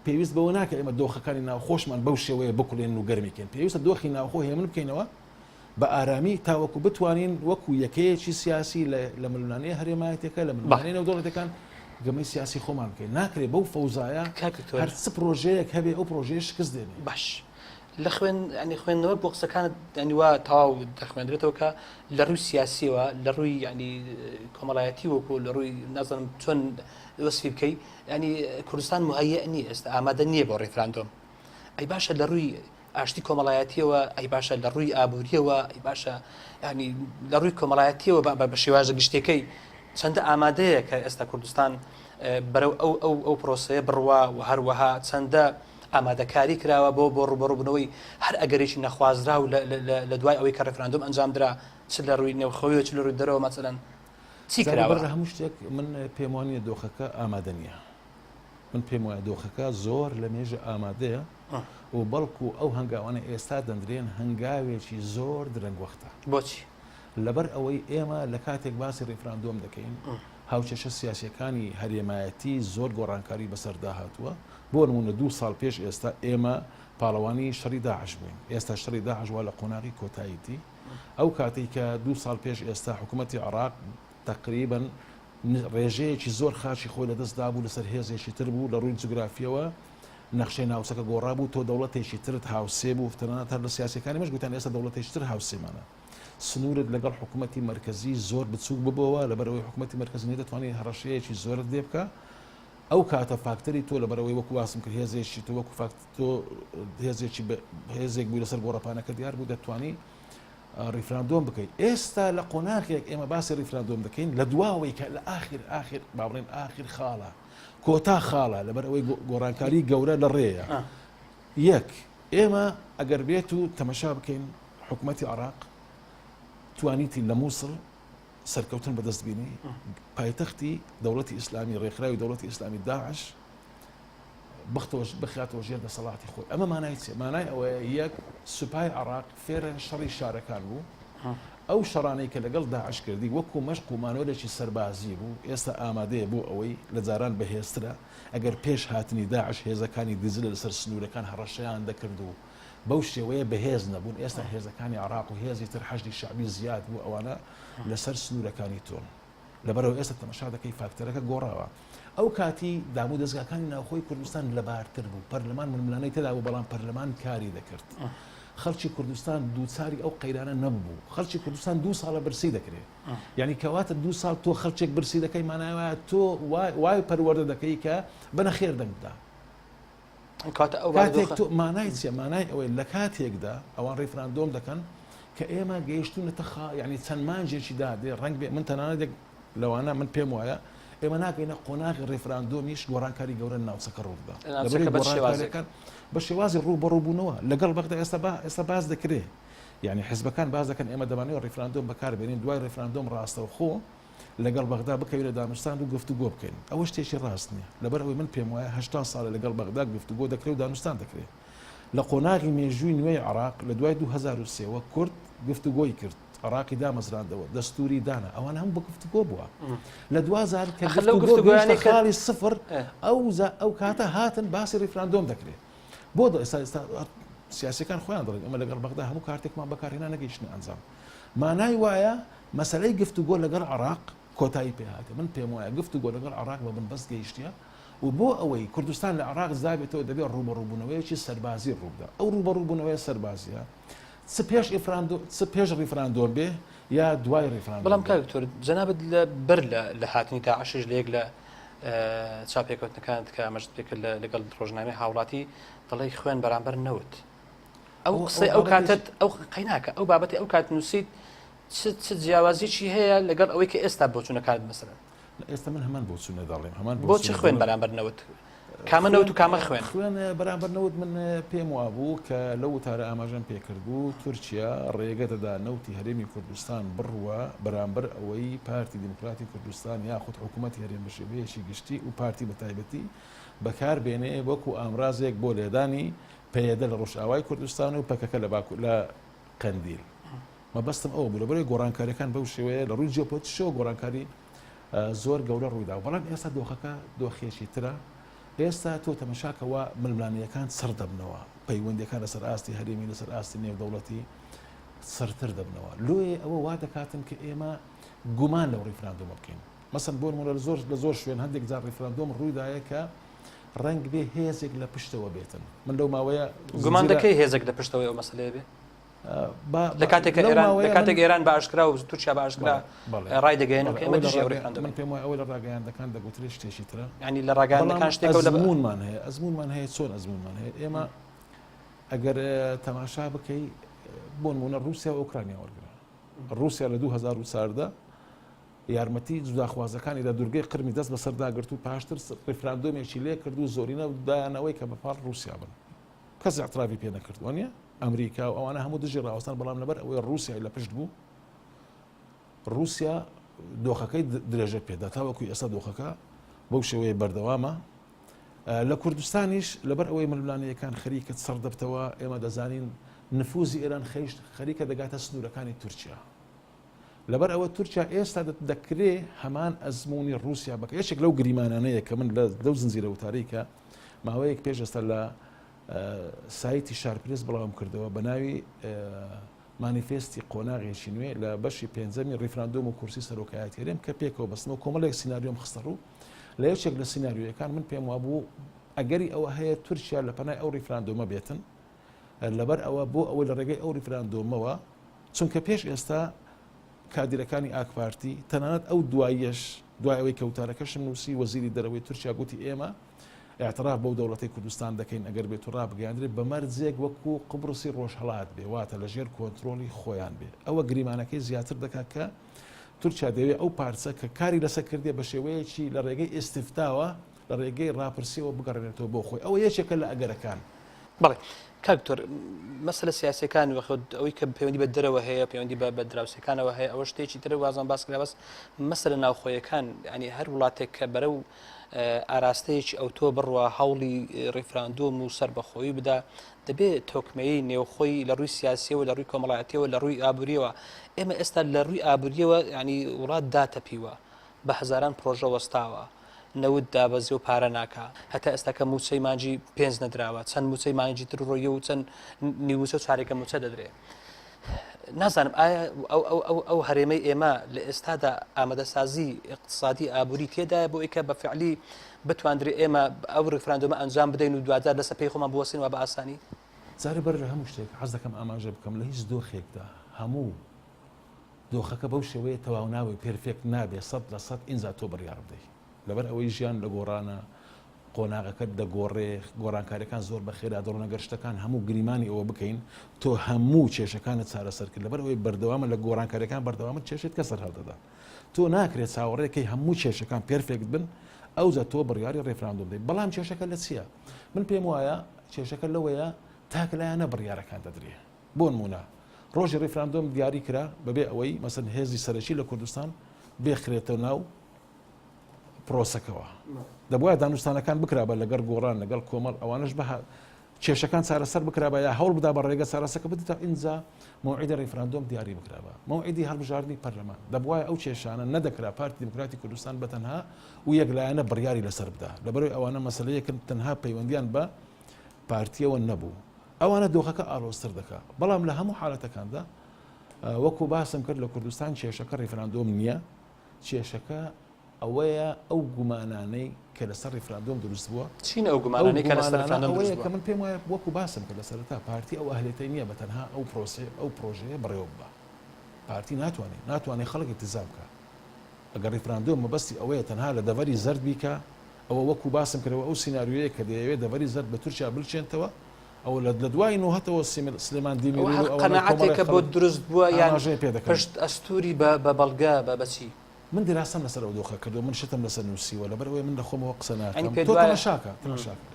پێویست بەوە ناکە ئێمە دۆخەکانی ناوخۆشمان بەو شێوەیە بکولێن و گەرمیکەن پێویستە دۆخی ناوخۆ هێمن بکەینەوە بە ئارامی تاوەکو بتوانین وەکو یەکەیەکی سیاسی لە ململانەیە هەرێمایەتەکە لە ململانەی نێودەوڵەتەکان گەمەی سیاسی خۆمان بکەین ناکرێت بەو فەوزایە هەر چ پرۆژەیەک هەبێ ئەو پرۆژەیە شکست دێنێ باش لە خوێندنەوە بۆ قسەکانت ینیوا تاو دەخوێندرێتەوە کە لە ڕووی سیاسیەوە لە ڕووی ینی کۆمەڵایەتی وەکو لە ڕووی نازانم چۆن وەسفی بکەی ینی کوردستان مهەیە نیە ئێستا ئامادە نییە بۆ ڕێفراندۆم ئەی باشە لە ڕووی ئاشتی کۆمەڵایەتیەوە ئەی باشە لە ڕووی ئابوووریەوە ئەی باشە ینی لە ڕووی کۆمەڵایەتیەوە بە شێوازە گشتەکەی چەندە ئامادەیە کە ئێستا کوردستان بەرەو ئەو پرۆسەیە بڕوا و هەروەها چەندە ئامادەکاری کراوە بۆ ڕوبەڕووبنەوەی هەر ئەگەرێکی نەخوازرا و لە دوای ئەوەی کە ڕێفراندۆم ئەنجامدرا چ لە ڕووی نێوخۆیەوە چ لە ڕووی دەرەوە مەسەلەن چی کراوە هەموو شتێک من پێم وانیە دۆخەکە ئامادە نییە من پێم وایە دۆخەکە زۆر لە مێژە ئامادەیە و بەڵکو ئەو هەنگاوانە ئێستا دەندرێن هەنگاوێکی زۆر درەنگوەختە بۆچی لەبەر ئەوەی ئێمە لە کاتێک باسی ڕێفراندۆم دەکەین هاوچەشە سیاسیەکانی هەرێمایەتی زۆر گۆڕانکاری بەسەردا هاتووە بۆ نمونە 2 ساڵ پێش ئێستا ئێمە پاڵەوانی شەڕی داعش بووین ئێستا شەڕی داعش وا لە قۆناغی کۆتاییتی ئەو کاتێک کە 2 ساڵ پێش ئێستا حکوومەتی عێراق تقریباً ڕێژەیەکی زۆر خاچی خۆی لەدەستدا بوو لەسەر هێزێکی تر بوو لە ڕووی جوگرافیەوە نەخشەی ناوچەکە گۆڕا بوو تۆ دەوڵەتێکی ترت هاوسێ بوو تەنانەت هەر لە سیاسەکانی مەش گوتیان ئێستا دەوڵەتێکی تر هاوسێمانە سنوورت لەگەڵ حکوومەتی مرکزی زۆر بچوک ببەوە لەبەرەوەی حکوومەتی مرکزی نەدەتوانێت هەڕەشەیەکی زۆرت دێ بکە ئەو کاتە فاکتەری تۆ لەبەرەوەی وەکو واسم کرد هێزێکی تۆ وەکو تۆ هێزێک بووی لەسەر گۆڕەپانەکە دیار بوو دەتوانی ریفراندۆم بکەیت. ئێستا لە قۆناغێک ئێمە باسی ریفراندۆم دەکەین لە دواوەی کە لە ئاخر با بڵێن ئاخر خاڵە کۆتا خاڵە لەبەر ئەوەی گۆڕانکاری گەورە لە ڕێیە. یەک ئێمە ئەگەر بێت و تەمەشا بکەین حکوومەتی عێراق توانیتی لە مووسڵ سەرکەوتن بەدەستبینی پایتەختی دەوڵەتی ئیسلامی ڕێکخراوی دەوڵەتی ئیسلامی داعش بخاتەوە ژێر دەسەڵاتی خۆی. ئەمە مانای چێ؟ مانای ئەوەیە یەک سوپای عێراق فێرە شەڕی شارەکان بوو، ئەو شەڕانەی کە لەگەڵ داعش کردی وەکو مەشق و مانۆلێکی سەربازی بوو، ئێستا ئامادەیە بۆ ئەوەی لە جاران بەهێزترە ئەگەر پێش هاتنی داعش هێزەکانی دیزل لەسەر سنوورەکان هەڕەشەیان دەکرد و بەو شێوەیە بەهێز نەبوون. ئێستا هێزەکانی عێراق و هێزی تر حەشدی شعبی زیاد بوو ئەوانە لەسەر سنوورەکانی تۆن. لەبەرەوە ئێستا تەماشا دەکەی فاکتەرەکە گۆڕاوە. ئەو کاتی دامو دەستگاکانی ناوخۆی کوردستان لەبارتر بوو، پەرلەمان ململانەی تێدا بوو، بەڵام پەرلەمان کاری دەکرد. خەڵکی کوردستان دووچاری ئەو قەیرانە نەبوو. خەڵکی کوردستان 2 ساڵە برسی دەکرێت. یعنی کەواتە 2 ساڵ تۆ خەڵکێک برسی دەکەی مانایە تۆ وای پەروەردە دەکەی کە بەنەخێر دەنگدا. کاتێک تۆ مانای چیە؟ مانای ئەوەی لە کاتێکدا ئەوان ڕیفراندۆم دەکەن کە ئێمە گەیشتونەتە یعنی چەند مانجێکی دادێ ڕەنگ بێ من تەنانەت لەوانە من پێم وایە ئێمە ناکەینە قۆناغی ڕێفراندۆمیش گۆڕانکاری گەورە ناوچەکە ڕوودا بە شێوازی ڕوو بەڕووبوونەوە لەگەڵ بەغدا ئێستا باز دەکرێت. یعنی حزبەکان باز دەکەن ئێمە دەمانەوە ڕێفراندۆم بەکاربێنین، دوای ڕێفراندۆم ڕاستەوخۆ لەگەڵ بەغدا بکەوێت لە دانوستان و گفتوگۆ بکەین. ئەوە شتێکی ڕاست نییە. لەبەر ئەوەی من پێم وایە 80 ساڵە لەگەڵ بەغدا گفتوگۆ دەکرێت و دانوستان دەکرێت. لە قۆناغی مێژووی نوێی عێراق لە دوای 2003 کورد گفتوگۆی کرد، عێراقی دامەزراندەوە، دەستوری دانا، ئەوان هەموو بە گفتوگۆ بووە. لە 2000 کە گفتوگۆیانی خاڵی سفر ئەو کاتە هاتن باسی ڕیفراندۆم دەکرێت. بۆ ئێستا سیاسەکان خۆیان دەڵێن ئەمە لەگەڵ بەغدا هەموو کارتێکمان بەکارهێنا نەگەیشتنە ئەنجام. مانای وایە مەسەلەی گفتوگۆ لەگەڵ عێراق کۆتایی پێهاتێ. من پێم وایە گفتوگۆ لەگەڵ عێراق بە بنبەست گەیشتە و بۆ ئەوەی کوردستان لە عێراق زابێتەوە دەبێت ڕوبەڕووبوونەوەیەکی سەربازی ڕوودا. ئەو ڕوبەڕووبوونەوەی سەربازیە پێش ڕیفراندۆم بێ یا دوای ڕیفراندۆم. بەڵام کاکتۆر جەنابەت بەر لە هاتنی داعشش لە یەک لە چاپێکەوتنەکانت کە ئەمەش پێکرد لەگەڵ ڕۆژنامەی هاوڵاتی دەڵێ خوێن بەرامبەر نەوت. ئەو قسەی ئەو کاتت ئەو قەیناکە ئەو بابەتی ئەو کات نووسیت چ جیاوازیی هەیە لەگەڵ ئەوەی کە ئێستا بۆ چوونەکانت مەسەرەن؟ ئێستا من هەمان بۆ چوونە دەڵێم هەمان بۆ چ خوێن بەرامبەر نەوت؟ کامە نەوت و کامە خوێن بەرامبەر نەوت من پێم وابوو کە لەو وتارە ئاماژەم پێکردبوو تورکیا ڕێگە دەدا نەوتی هەرێمی کوردستان بڕوە بەرامبەر ئەوەی پارتی دیموکراتی کوردستان یاخود حکوومەتی هەرێم بەشێوەیەکی گشتی و پارتی بەتایبەتی بەکاربێنێ وەکو ئامرازێک بۆ لێدانی پەیەدە لە ڕۆژئاوای کوردستان و پەکەکە لە قەندیل. مەبەستم ئەوە بوو لەبەرەوەی گۆڕانکاریەکان بەو شێوەیە لە ڕووی جیۆپۆلیتیکەوە گۆڕانکاری زۆر گەورە ڕوویدا. بەڵام ئێستا دۆخەکە دۆخێکی ترە. ئێستا تۆ تەمەشاکەوە ململانیەکان سەر دەبنەوە، پەیوەندیەکان لەسەر ئاستی هەرێمی لەسەر ئاستی نێودەوڵەتی سەرتر دەبنەوە. لۆیە ئەوە وا دەکاتن کە ئێمە گومان لەو ڕیفراندۆمە بکەین. مەسەن بۆ نمونە لە زۆر شوێن هەندێک جار ڕیفراندۆم ڕوویدایە کە ڕەنگ بێ هێزێک لە پشتەوە بێتن. من لەو ماوەیە گومان دەکەی هێزێک لە پشتەوەی ئەو مەسەلەیە بێ؟ لە کاتێک ئێران باشکرا و تورکیا باشکرا ڕای دەگەێنەوە ئێمە دژی ئەو ڕێکخراندۆم. من پێم وایە ئەوە لە ڕاگەیاندەکان دەگوترێت شتێکی ترە. یعنی لە ڕاگەیاندەکان شتێکە ئەزموونمان هەیە ئەزموونمان هەیە چۆن ئەزموونمان هەیە. ئێمە ئەگەر تەماشا بکەی بۆ نمونە رووسیا و ئوکرانیا وەرگرا. رووسیا لە 2014 یارمەتی جوداخوازەکانی لە دوورگەی قرمی دەست بەسەرداگرت و پاشتر ڕیفراندۆمێکی لێ کرد و زۆرینە دایانەوەی کە بەپاڵ رووسیا بن. کەس ئەعترافی پێ نەکردووە نیە؟ ئەمریکا و ئەوانە هەموو دژی ڕاوەستان، بەڵام لەبەر ئەوەی رووسیا لە پشت بوو رووسیا دۆخەکەی درێژە پێدا تاوەکوی ئێستا دۆخەکە بەو شێوەیە بەردەوامە. لە کوردستانیش لەبەر ئەوەی ململانیەکان خەریکە سەردەبتەوە ئێمە دەزانین نفوزی ئێران خەریکە دەگاتە سنوورەکانی تورکیا. لەبەر ئەوە تورکیا ئێستا دەکرێ هەمان ئەزمموی رووسیا بکە. یەکێک لەو گریمانانەیە کە من لەو زنجیرە وتارەی کە ماوەیەک پێش ئێستا لە سایتی شارپرس بڵاوم کردەوە بە ناوی مانیفێستی قۆناغێکی نوێ لە بەشی پێنجەمی ڕیفراندۆم و کورسی سەرۆکایەتی هەرێم کە پێکەوە بەستنەوە کۆمەڵێک سیناریۆم خستە ڕوو. لە یەکێک لە سیناریۆیەکان من پێم وابوو ئەگەری ئەوە هەیە تورکیا لە پەنای ئەو ڕیفراندۆمە بێتن لەبەر ئەوە بۆ ئەوەی لە ڕێگەی ئەو ڕیفراندۆمەوە چونکە پێش ئێستا کادیرەکانی ئاک پارتی تەنانەت ئەو دواییەش دوای ئەوەی کەوتارەکەشم نووسی وەزیری دەرەوەی تورکیا گوتی ئێمە اعتراف بەو دەوڵەتی کوردستان دەکەین ئەگەر بێت و ڕابگەاندرێت بە مەرجێک وەکو قبرسی ڕۆژهەڵات بێ واتە لەژێر کۆنتترۆلی خۆیان بێ ئەوە گریمانەکەی زیاتر دەکات کە تورکیا دەوێت ئەو پارچە کە کاری لەسەر کردێ بە شێوەیەکی لە ڕێگەی ئێستفتاوە لە ڕێگەی ڕاپرسیەوە بگەڕێنێتەوە بۆ خۆی ئەوە یەکێکە لە ئەگەرەکان. بەڵێ کاکتۆر مەسەلە سیاسەکان وەخۆت ئەوەی کە پەیوەندی بە دەرەوە هەیە پەیوەندی بە دراوسەکانەوە هەیە ئەوە شتێکی تر وازان باس کرا بەس مەسەلە ناوخۆیەکان ینی هەر وڵاتێک کە بەرەو ئاراستەیەکی ئەوتۆ بڕوە هەوڵی ڕیفراندۆم و سربەخۆیی بدا دەبێت تۆکمەیی نێوخۆی لە ڕووی سیاسیەوە لە ڕووی کۆمەڵایەتیەوە لە ڕووی ئابووریەوە ئێمە ئێستا لە ڕووی ئابووریەوە ینی وڵات داتەپیوە بە هەزاران پرۆژە وەستاوە نەوت دابەزێ و پارە ناکە هەتا ئێستا کە موچەی مانجی پێنج نەدراوە چەند موچەی مانجی تر ڕۆیە و چەند نیوچە و چارێکە موچە دەدرێ نازانم ئایا ئەو هەرێمەی ئێمە لە ئێستادا ئامادەسازی اقتصادی ئابووری تێدایە بۆ ئەوکە بە فعلی بتواندرێ ئێمە ئەو ڕیفراندۆمە ئەنجام بدەین و دواتر لەسەر پێی خۆمان بوەستینەوە بە ئاسانی جارێ بەر لە هەموو شتێک حەز دەکەم ئاماژە بکەم لە هیچ دۆخێکدا هەموو دۆخەکە بەو شێوەیە تەواو ناوی پێرفێکت نابێ 100% ئینجا تۆ بڕیار بدەیت لەبەر ئەوەی ژیان لە گۆڕانە قۆناغەکەت دەگۆڕێ گۆڕانکاریەکان زۆر بە خێرا دەڕۆنە گەشتەکان هەموو گریمانی ئەوە بکەین تۆ هەموو کێشەکانت چارەسەر کرد لەبەر ئەوەی بەردەوامە لە گۆڕانکاریەکان بەردەوامت کێشێت کەسەر هەڵدەدا تۆ ناکرێت چاوەڕێکەی هەموو کێشەکان پێرفێکت بن ئەوجا تۆ بڕیاری ڕێفراندۆم دەیت بەڵام کێشەکە لە چییە من پێم وایە کێشەکە لەوەیە تاکلایەنە بڕیارەکان دەدرێ بۆ نمونە ڕۆژی ڕێفراندۆم دیاری کرا بەبێ ئەوەی مەسەن هێزی سەرەکی لە کوردستان بێخرێتە ناو پرۆسەکەەوە دەبواە دانوستانەکان بکرابە لەگەر گۆڕان لەگەڵ کۆمەڵ ئەوانش بە کێشەکان چارەسەر بکرابە یا هەوڵ بدا بە ڕێگە چارەسەکە بدیتە ئینجا موعیدە ڕێفراندۆم دیاری بکرابە موعیدی هەڵبژاردننی پەرلەمان دەبواە ئەو کێشانە نەدەکرا پارتی دموکراتی کوردستان بەتەنها و یەکلایەنە بڕیاری لەسەر بدا لەبەرەوەی ئەوانە مەسلەیەکن تەنها پەیوەندیان بە پارتیەوە نەبوو ئەوانە دۆخەکە ئاڵۆستر دەکا بەڵام لە هەموو حالەتەکاندا وەکو باسم کرد لە کوردستان کێشەکە ڕێفراندۆم نییە کێشەکە ئەوەیە ئەو گومانانەی کە لەسەر ڕێفراندۆم دروست بووە چین ئەو گومانانەی کە لەسەر ڕێفراندۆم دروست بووە کە من پێم وایە وەکو باسم کە لەسەرتا پارتی ئەو ئەهلێتەی نییە بە تەنها ئەو پرۆژەیە بڕێوە بە پارتی ناتوانێت خەڵک التزام بکە ئەگەر ڕێفراندۆم مەبەستی ئەوەیە تەنها لە دەڤەری زەرد بیکە ئەوە وەکو باسم کردەوە ئەو سیناریۆیە کە دەیەوێت دەڤەری زەرد بە تورکیا بچێنتەوە ئەو لە دوای نوهەتەوە سلێمان دیمیری قەنەعەتێکە بۆ دروست بووە یان پشت ئەستوری بە بەڵگا بەچی من دراستم لەسەر ئەو دۆخە کردو من شتم لەسەر نووسیوە لەبەرەوەی من لە خۆمەوە قسە ناکەم تۆ تەماشاکە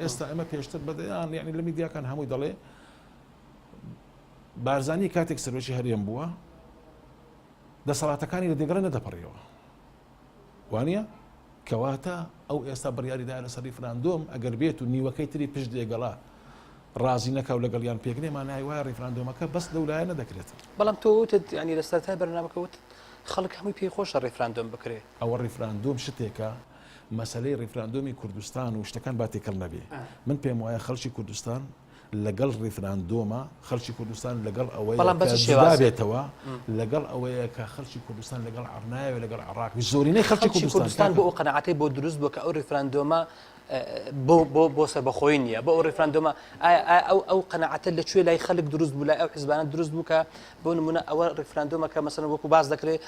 ئێستا ئەمە پێشتر بەدەیان یعنی لە میدیاکان هەمووی دەڵێ بارزانی کاتێک سەرۆکی هەرێم بووە دەسەڵاتەکانی لە دێگەڵە نەدەپەڕیەوە وانە کەواتە ئەو ئێستا بڕیاریدا لەسەر ڕێفراندۆم ئەگەر بێت و نیوەکەی تری پشت دێگەڵا ڕازی نەکاو لەگەڵیان پێکرێ مانای وایە ڕێفراندۆمەکە بەس لەولایە نەدەکرێت بەڵام تۆ وتت ینی لە سەرەتای بەرنامەکەوت خەڵک هەمووی پێی خۆشە ڕێفراندۆم بکرێ ئەوە ڕێفراندۆم شتێکە مەسلەی ڕێفراندۆمی کوردستان و شتەکان با تێکەڵ نەبێ من پێم وایە خەڵکی کوردستان لەگەڵ ڕێفراندۆمە خەڵکی کوردستان لەگەڵ ئەوەی بێتەوە لەگەڵ ئەوەیە کە خەڵکی کوردستان لەگەڵ عڕنایە لەگەڵ عراق زۆرینەی خەڵکی کوردستان بۆ ئەو قەنەعەتەی بۆ دروست بووە کە ئەو ڕێفراندۆمە بۆ سەربەخۆی نییە بۆ ئەو ڕێفراندۆمە ئەو قەنەعەتە لەکوێ لای خەڵک دروست بوو لای ئەو حیزبانە دروست بوو کە بۆ نمونە ئەوە ڕێفراندۆمەکە مەسەڵەن وەکو باز دەکرێت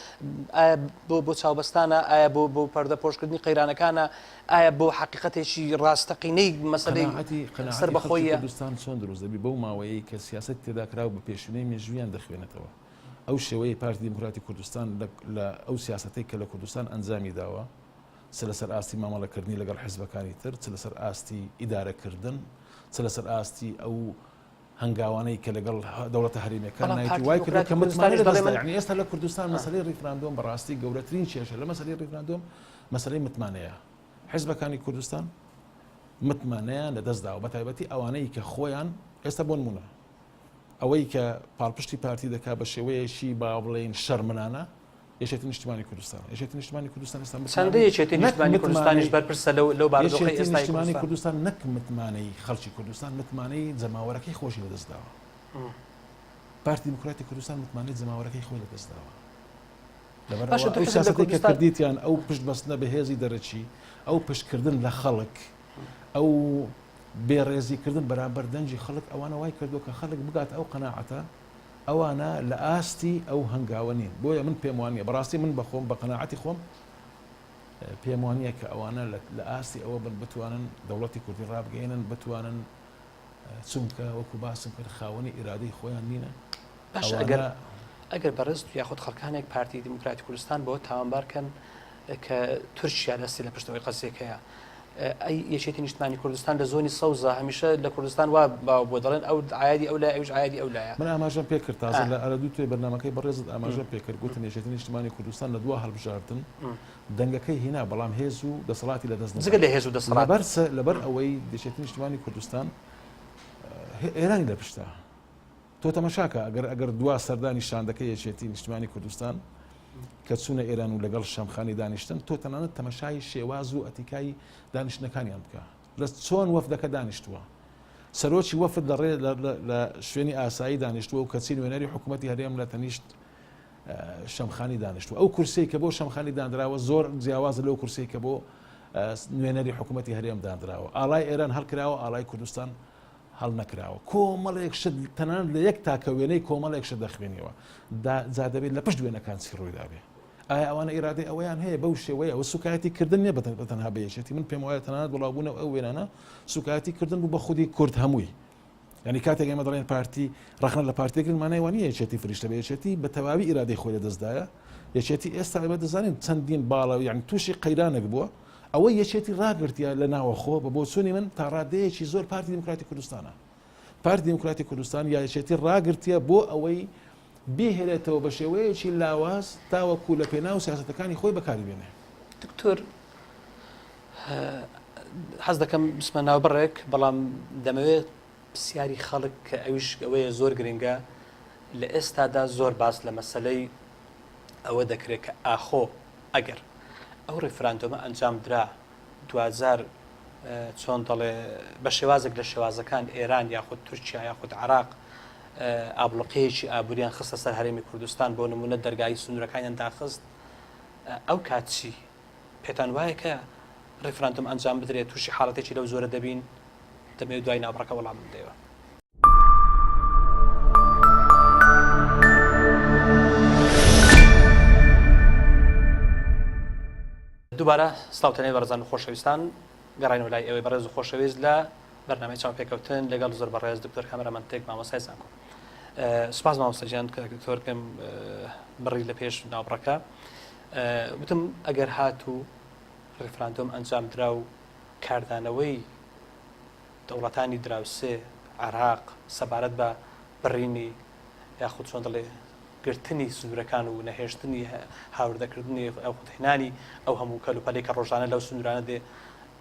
ئایا بۆ چاوبەستانە ئایا بۆ پەردە پۆشکردنی قەیرانەکانە ئایا بۆ حقیقەتێکی ڕاستەقینەی مەسەلەی سەربەخۆیە کوردستان چۆن دروست دەبی بەو ماوەیە کە سیاست تێدا کراوە بە پێشونەی مێژویان دەخوێنێتەوە ئەو شێوەیە پارتی دموکراتی کوردستان لە ئەو سیاسەتەی کە لە کوردستان ئەنجامی داوە چ لەسەر ئاستی مامەڵەکردنی لەگەڵ حیزبەکانی تر چ لەسەر ئاستی ئیدارەکردن چ لەسەر ئاستی ئەو هەنگاوانەی کە لەگەڵ دەوڵەتە هەرێمیەکان نایەتی وای کرد کە متمانە ئێستا لە کوردستان مەسەلەی ڕێفراندۆم بەڕاستی گەورەترین کێشە لە مەسەلەی ڕێفراندۆم مەسەلەی متمانەیە حیزبەکانی کوردستان متمانەیان لەدەستداوە بە تایبەتی ئەوانەی کە خۆیان ئێستا بۆ نمونە ئەوەی کە پاڵپشتی پارتی دەکا بە شێوەیەکی با بڵێن شەرمنانە یەکێتی نیشتیمانی کوردستان یەکێتی نیشتیمانی کوردستان ئێستا چەندە یەکێتی نیشتیمانی کوردستانیش بەرپرسە لەو بارودۆخی ئێستای نیشتیمانی کوردستان نەک متمانەی خەڵکی کوردستان متمانەی جەماوەرەکەی خۆشی لەدەستداوە پارتی دموکراتی کوردستان متمانەی جەماوەرەکەی خۆی لەدەستداوە لەبەرەوە ئەو سیاسەتێک کە کردیتیان ئەو پشت بەستنە بەهێزی دەرەچی ئەو پشتکردن لە خەڵک ئەو بێڕێزیکردن بەرامبەر دەنجی خەڵک ئەوانە وای کردو کە خەڵک بگات ئەو قەناعەتە ئەوانە لە ئاستی ئەو هەنگاوە نین بۆیە من پێم وانە بەڕاستی من بەخۆم بە قەناعەتی خۆم پێم وانە کە ئەوانە لە ئاستی ئەوە بتوانن دەوڵەتی کوردی ڕابگەێنن بتوانن چونکە وەکو باسم کرد خاوەنی ئیرادەی خۆیان نینە. باش ئەگەر بەڕست یاخود خەڵکانێک پارتی دیموکراتی کوردستان بۆ تاوانبارکەن کە تورکیا دەستی لە پشتەوەی قەزێکەیە ئەی یەکێتی نیشتمانی کوردستان لە زۆنی سەوزە هەمیشە لە کوردستان وا بۆ دەڵێن ئەو عایدی ئەو لای ئەوش عایدی ئەو لایە. من ئاماژەم پێ کرد تازە لە ئەرەدوو توێ بەرنامەکەی بەڕێزت ئاماژە پێکرد گوتن یەکێتی نیشتمانی کوردستان لە دوا هەڵبژاردن دەنگەکەی هینا بەڵام هێز و دەسەڵاتی لە دەست جگە لە هێز و دەسەڵات لەبەر ئەوەی یەکێتی نیشتمانی کوردستان ئێرانی لە پشتە تۆ تەمەشاکە ئەگەر دوا سەردانی شاندەکەی یەکێتی نیشتمانی کوردستان کە چوونە ئێران و لەگەڵ شەمخانی دانیشتن تۆ تەنانەت تەمەشای شێواز و ئەتیکای دانیشتنەکانیان بکە لە چۆن وەفدەکە دانیشتووە سەرۆکی وەفد لە شوێنی ئاسایی دانیشتووە و کەچی نوێنەری حکوومەتی هەرێم لە تەنیشت شەمخانی دانیشتووە ئەو کورسی کە بۆ شەمخانی دانراوە زۆر جیاوازە لەو کورسی کە بۆ نوێنەری حکوومەتی هەرێم دانراوە ئاڵای ئێران هەڵکراوە ئاڵای کوردستان هەڵ نەکراوە کۆمەڵێک شت تەنان لە یەک تاکە وێنەی کۆمەڵێک شت دەخوێنیەوە جادەبێت لە پشت وێنەکان چی ڕوویدابێ ئایا ئەوانە ئیرادەی ئەویان هەیە بەو شێوەیە ئەوە سوکایەتی کردن نیە بەتەنها بەیەکێتی من پێم وایە تەنانەت وڵاوبوونە ئەو وێنانە سوکایەتی کردن بوو بە خودی کورد هەمووی ینی کاتێک ئێمە دەڵێن پارتی ڕخنە لە پارتێکردن مانای وانە یەکێتی فریشتە بە یەکێتی بە تەواوی ئیرادەی خۆی لە دەستدایە یەکێتی ئێستا ئێمە دەزانین چەندین باڵە یعنی تووشی قەیرانێک بووە ئەوە یەکێتی ڕاگرتیە لە ناوەخۆ بە بۆچوونی من تا ڕادەیەکی زۆر پارتی دیموکراتی کوردستانە پارتی دیموکراتی کوردستان یەکێتی ڕاگرتیە بۆ ئەوەی بێهێنێتەوە بە شێوەیەکی لاواز تاوەکو لە پێناو سیاسەتەکانی خۆی بەکاری بێنێ. دکتۆر حەز دەکەم بسمە ناوبڕێک بەڵام دەمەوێت پرسیاری خەڵک کە ئەویش ئەوەیە زۆر گرنگە لە ئێستادا زۆر باس لە مەسەلەی ئەوە دەکرێت کە ئاخۆ ئەگەر ئەو ڕێفراندۆمە ئەنجام درا 2000 چۆن دەڵێ بە شێوازێک لە شێوازەکان ئێران یاخود تورکیا یاخود عراق ئابلوقەیەکی ئابووریان خستە سەر هەرێمی کوردستان بۆ نمونە دەرگایی سنوورەکانیان داخست ئەو کاتچی پێتان وایە کە ڕێفراندۆم ئەنجام بدرێت تووشی حاڵەتێکی لەو زۆرە دەبین دەمەوێت دوای ناوبڕەکە وەڵام بدەیەوە. دووبارە سلااوتەنەی بەڕێزان و خۆشەویستان گەڕاینەوە لای ئێوەی بەڕێز و خۆشەویست لە بەرنامەی چاوپێکەوتن لەگەڵ زۆر بەڕێز دکتۆر کامەرەمەندێک مامۆستای زانکۆ. سوپاس مامۆستاجیان کە دکتۆر پێم بڕی لە پێش ناوبڕەکە وتم ئەگەر هاتوو ڕێفراندۆم ئەنجام درا و کاردانەوەی دەوڵەتانی دراوسێ عراق سەبارەت بە بڕینی یاخود چۆن دەڵێ گرتنی سنوورەکان و نەهێشتنی هاوردەکردنی ئەو قوتهێنانی ئەو هەموو کەلوپەلەی کە ڕۆژانە لەو سنوورانە دێ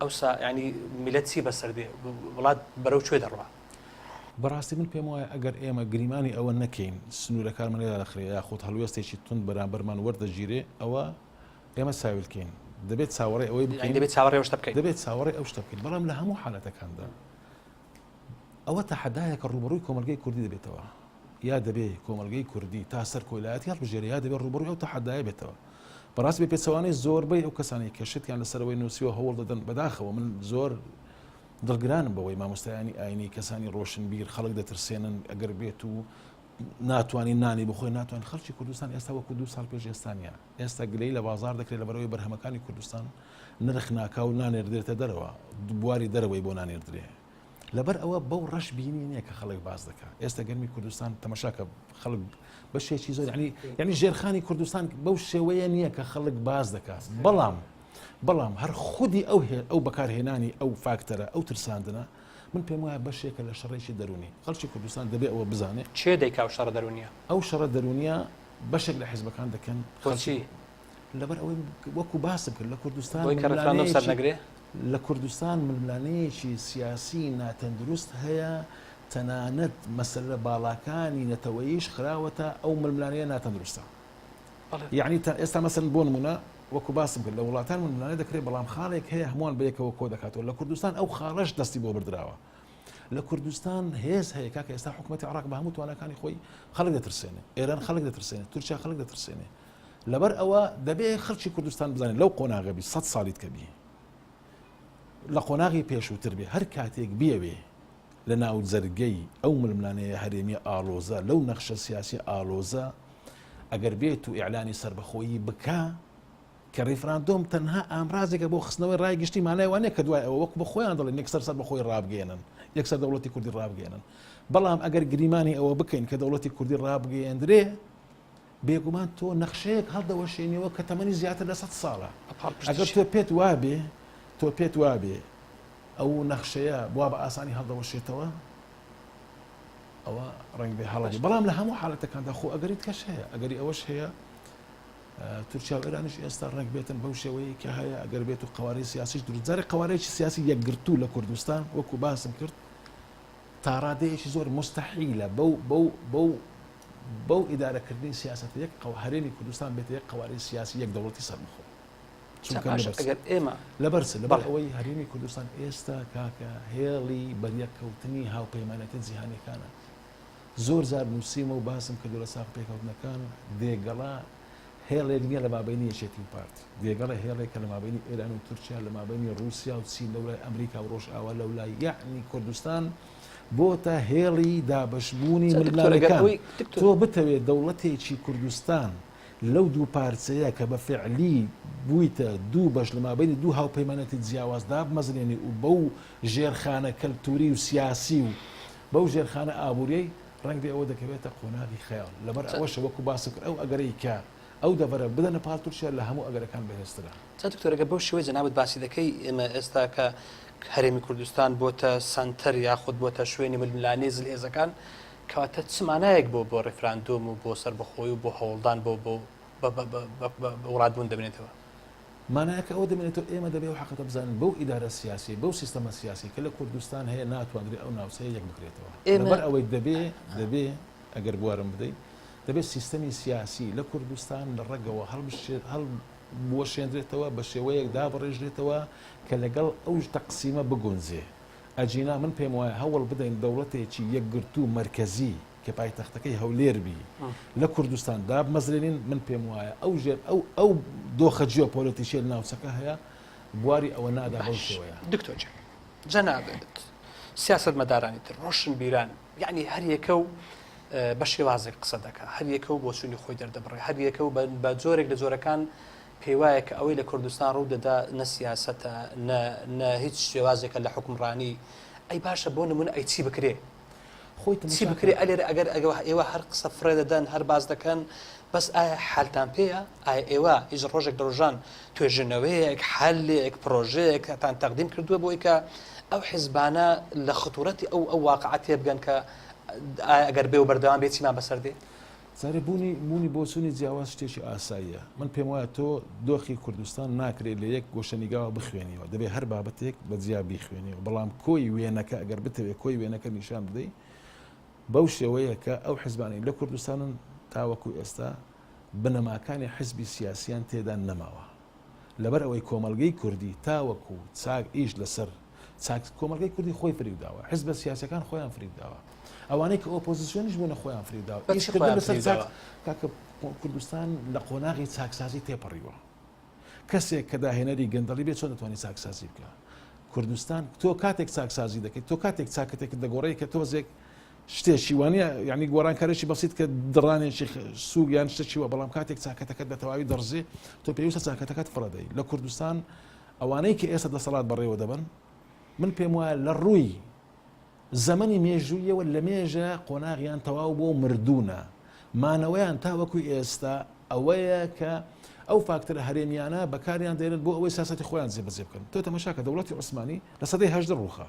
ئەوسا ینی میلەت چی بەسەر دێ وڵات بەرەو کوێ دەڕوا. بەڕاستی من پێم وایە ئەگەر ئێمە گریمانی ئەوە نەکەین سنوورەکانمانێدا دەخرێ یاخود هەڵوێستێکی تون بەرامبەرمان وەردەگیرێ ئەوە ئێمە ساویلکەین دەبێت چاوەڕێ ئەوەی بکەین دەبێت چاوەڕێ شتە بکەین دەبێت چاوەڕێ ئەو شتە بکەین بەڵام لە هەموو حالەتەکاندا ئەوە تەحەدایە کە ڕوبەڕووی کۆمەلگەی کوردی دەبێتەوە یا دەبێت کۆمەلگەی کوردی تا سەر کۆلایەتی هەڵبژێرە یا دەبێت ڕوبەڕووی ئەو تەحەدایە بێتەوە. بەڕاستی بە پێچەوانەی زۆربەی ئەو کەسانی کە شتیان لەسەرەوەی نووسیوە هەوڵ دەدەن بەداخەوە من زۆر دڵگرانم بەوەی مامۆستایانی ئاینی کەسانی ڕۆشنبیر خەڵک دەترسێنن ئەگەر بێت و ناتوانانی نانی بخۆی ناتوان خەڵکی کوردستان ئێستا وەکو 2 ساڵ پێش ئێستانە ئێستا گلەی لە بازار دەکرێت لەبەرەوەی بەرهەمەکانی کوردستان نرخ ناکا و نانێردرێتە دەرەوە بواری دەرەوەی بۆ نانێردرێ لەبەر ئەوە بەو ڕەش بینی نییە کە خەڵک باز دەکات ئێستا گەرمی کوردستان تەماشاکە خەڵک بەشێکی زۆر یعنی ژێرخانی کوردستان بەو شێوەیە نییە کە خەڵک باز دەکات بەڵام هەر خودی ئەو بەکارهێنانی ئەو فاکتەرە ئەو ترساندنە من پێم وایە بەشێکە لە شەڕێکی دەرونی خەڵکی کوردستان دەبێت ئەوە بزانێت چێ دەیکاو شەڕە دەرونیە ئەو شەڕە دەرونیە بەشێک لە حیزبەکان دەکەن خۆچی لەبەر ئەوەی وەکو باسم کرد لە کوردستان لە کوردستان ململانەیەکی سیاسی ناتەندروست هەیە تەنانەت مەسەلە باڵاکانی نەتەوەییش خراوەتە ئەو ململانەیە ناتەندروستە یعنی ئێستا مەسەن بۆ نمونە وەکو باسم کرد لە وڵاتان ململانە دەکرێت بەڵام خاڵێک هەیە هەمووان بەیەکەوە کۆ دەکاتەوە لە کوردستان ئەو خاڵەش دەستی بۆ بردراوە لە کوردستان هێز هەیە کاکە ئێستا حکوومەتی عراق بە هەموو توانەکانی خۆی خەڵک دەترسێنێ ئێران خەڵک دەترسێنێ تورکیا خەڵک دەترسێنێ لەبەر ئەوە دەبێت خەڵکی کوردستان بزانێت لەو قۆناغەبی 100 ساڵیت کەبی لە قۆناغی پێشووتر بێ هەر کاتێک بێوێ لە ناو جەرگەی ئەو ململانەیە هەرێمی ئاڵۆزە لەو نەخشە سیاسی ئاڵۆزە ئەگەر بێت و ئیعلانی سربەخۆیی بکە کە ڕیفراندۆم تەنها ئامرازێکە بۆ خستنەوەی ڕای گشتی مانای وانەیە کە دوای ئەوە وەک بە خۆیان دەڵێن یەکسەر سەر بە خۆی ڕابگەێنن یەکسەر دەوڵەتی کوردی ڕابگەێنن بەڵام ئەگەر گریمانی ئەوە بکەین کە دەوڵەتی کوردی ڕابگەێندرێ بێگومان تۆ نەخشەیەک هەڵدەوەشێنیەوە کە تەمەنی زیاتر لە 100 ساڵە ئەگەر تۆ پێت وابێ ئەو نەخشەیە وا بە ئاسانی هەڵدەوەشێتەوە ئەوە ڕنگ بێ هەڵی بەڵام لە هەموو حاڵەتەکاندا خۆ ئەگەریت کەش هەیە ئەگەری ئەوەش هەیە تورکیا و ئێرانیش ئێستا ڕنگ بێتن بەو شێوەیە کە هەیە ئەگەر بێت و قوارەی سیاسیش دروست جارێک قوارەیەکی سیاسی یەکگرتوو لە کوردستان وەکو باسم کرد تا ڕادەیەکی زۆر مستەحیلە بەو ئیدارەکردنی سیاست یەک هەرێمی کوردستان بێت یەک قوارەی سیاسی یەک دەوڵەتی سەربەخۆ ئەگەر ئێمە لەبەرس ئەوەی هەرێمی کوردستان ئێستا کاکە هێڵی بەریەککەوتنی هاوپەیمانەتی جیهانیەکانە زۆر زار نووسیمە و باسم کردو لە ساق پێکەوتنەکان دێگەڵا هێڵێک نییە لە مابینی یەکێتی پارتی دێگەڵە هێڵێکە لە مابینی ئێران و تورکیا لە مابینی رووسیا و چین لەولای ئەمریکا و ڕۆژ ئاوا لەولای یعنی کوردستان بۆتە هێڵی دابشبوونی ململانەکان تۆ بتەوێت دەوڵەتێکی کوردستان لەو دوو پارچەیە کە بە فعلی بوویتە دوو بەش لە مابینی دوو هاوپەیمانەتی جیاوازدا بمەزرێنی و بەو ژێرخانە کەلتوری و سیاسی و بەو ژێرخانە ئابوووریەی ڕەنگ ئەوە دەکەوێتە قۆناغی خەیاڵ لەبەر ئەوەشە وەکو باسم کرد ئەو ئەگەرەی کە ئەو دەبەرە بدەنە پالتورکیا لە هەموو ئەگەرەکان بەهێزترە چەند دکتۆرەگە بەو شێوەیە جەنابەت باسی دەکەی ئێمە ئێستا کە هەرێمی کوردستان بۆتە سەنتەر یاخود بۆتە شوێنی ململانەی زلهێزەکان کەواتە چ مانایەک بۆ ڕێفراندۆم و بۆ سەربەخۆی و بۆ هەوڵدان بۆ وڵاتبوون دەبێتەوە مانایەکە ئەوە دەبێتەوە ئێمە دەبێت و حەقەتە بزانین بەو ئیدارە سیاسی بەو سیستەمە سیاسی کە لە کوردستان هەیە ناتوانرێت ئەو ناوچەیە یەک بکرێتەوە لەبەر ئەوەی دەبێ ئەگەر بوارم بدەیت دەبێت سیستەمی سیاسی لە کوردستان لە ڕێگەوە هەڵبوەشێنرێتەوە بە شێوەیەک دابڕێژرێتەوە کە لەگەڵ ئەو تەقسیمە بگونجێ ئەجینا من پێم وایە هەوڵ بدەین دەوڵەتێکی یەکگرتوو مرکزی کە پایتەختەکەی هەولێربی لە کوردستان دابمەزرێنین من پێم وایە ئەو دۆخە جیۆپۆلیتیشیە ناوچەکە هەیە بواری ئەوە نادا بەو شێوەیە دکتۆر جەنابەت سیاست مەدارانی تر ڕۆشن بیران یعنی هەر یەکە و بە شێوازێک قسە دەکە هەر یەکە و بۆ سوونی خۆی دەردەبڕێ هەر یەکە و بە جۆرێک لە جۆرەکان پێی وایە کە ئەوەی لە کوردستان ڕوو دەدا نە سیاسەتە نە هیچ شێوازێکە لە حکومڕانی ئەی باشە بۆ نمونە ئەی چی بکرێ چی بکرێ ئەلێرە ئەگەر ئێوە هەر قسە فرێ دەدەن هەر باز دەکەن بەس ئایا حالتان پێەیە ئایا ئێوە هیچ ڕۆژێک لە ڕۆژان توێژنەوەیەک حالێک پرۆژەیەک تان تەقدیم کردووە بۆی کە ئەو حیزبانە لە خطورەتی ئەو واقعەتێ بگەن کە ئەگەر بێ و بەردەوام بێت چیمان بەسەردێ زارێ بوونی بۆ چوونی جیاواز شتێکی ئاساییە من پێم وایە تۆ دۆخی کوردستان ناکرێت لە یەک گۆشەنیگاوە بخوێنیەوە دەبێت هەر بابەتێک بە جیا بیخوێنیەوە بەڵام کۆی وێنەکە ئەگەر بتەوێت کۆی وێنەکە نیشان بدەیت بەو شێوەیە کە ئەو حیزبانی لە کوردستانن تاوەکو ئێستا بنەماکانی حیزبی سیاسیان تێدا نەماوە لەبەر ئەوەی کۆمەلگەی کوردی تاوەکو چاک ئیش لەسەر کۆمەلگەی کوردی خۆی فریوداوە حیزبە سیاسەکان خۆیان فریوداوە ئەوانەی کە ئۆپۆزیسیۆنیش بوونە خۆیان فریوداوە ئیشکردن لەسەر کاکە کوردستان لە قۆناغی چاکسازی تێپەڕیوە کەسێک کە داهێنەری گەندەڵی بێت چۆن دەتوانێت چاکسازی بکە کوردستان تۆ کاتێک چاکسازی دەکەیت تۆ کاتێک چاکەتێک دەگۆڕی کە تۆزێک شتێکی وانە یعنی گۆڕانکارێکی بەسیت کە دڕانێکی سووگیان شتێکیوە بەڵام کاتێک چاکەتەکەت بە تەواوی دەڕزێ تۆ پێویستە چاکەتەکەت فڕەدەی لە کوردستان ئەوانەی کە ئێستا دەسەڵات بەڕێوە دەبن من پێم وایە لە ڕووی زەمەنی مێژوویەوە لە مێژە قۆناغیان تەواو بۆ مردوونە مانەوەیان تاوەکوی ئێستا ئەوەیە کە ئەو فاکتەرە هەرێمیانە بەکاریان دێنن بۆ ئەوەی سیاسەتی خۆیان جێبەجێ بکەن تۆ تەماشاکە دەوڵەتی عوسمانی لە سەدەی هەژدە ڕووخا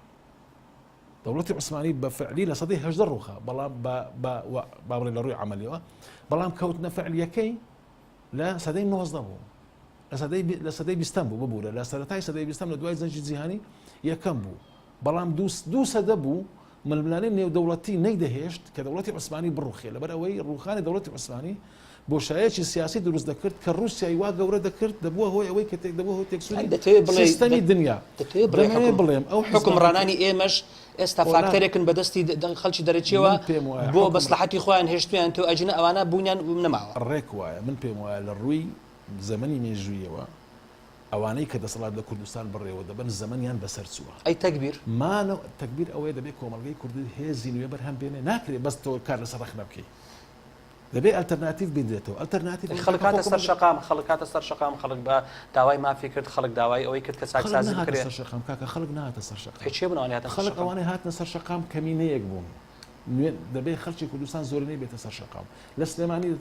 دەوڵەتی عوسمانی بە فعلی لە سەدەی هەژدە ڕووخا بەڵام بابڕێ لە ڕووی عملیەوە بەڵام کەوتنە فعلیەکەی لە سەدەی 19 بوو لە سەدەی 20 بوو ببوورە لە سەرەتای سەدەی 20 لە دوای زەنجی جیهانی یەکەم بوو بەڵام دوو سەدە بوو ململانەی نێودەوڵەتی نەیدەهێشت کە دەوڵەتی عوسمانی بڕوخێ لەبەر ئەوەی ڕوخانی دەوڵەتی عوسمانی بۆشایەکی سیاسی دروست دەکرد کە رووسیای وا گەورە دەکرد دەبووە هۆی ئەوەی کە دەبووە هۆی تێکسوونی سیستەمی دنیا بڵێم ئەو حکومڕانانی ئێمەش ئێستا فاکتەرێکن بەدەستی خەڵکی دەرەچیەوە بۆ بەسلحەتی خۆیان هێشتویان تۆ ئەجنە ئەوانە بوونیان نەماوە ڕێک وایە من پێم وایە لە ڕووی زەمەنی مێژوویەوە ئەوانەی کە دەسەڵات لە کوردستان بڕێوە دەبن زەمەنیان بەسەر چووە ئەی تەکبیر تەکبیر ئەوەیە دەبێت کۆمەلگەی کوردی هێزی نوێ بەرهەم بێنێ ناکرێت بەس تۆ کار لەسەر ڕەخنە بکەی دەبێ ئەلتەرناتیڤ بێنرێتەوە ئەلتەرناتیڤ خەڵکاتە سەر شقام خەڵکاتە سەر شقام خەڵک بە داوای مافی کرد خەڵک داوای ئەوەی کرد کە چاکسازی بکرێت سەر شقام کاکە خەڵک نهاتە سەر شقام هیچ بنەوەی هاتە خەڵک ئەوانەی هاتنە سەر شقام کەمینەیەک بوون دەبێ خەڵکی کوردستان زۆرینەی بێتە سەر شقام لە سلێمانی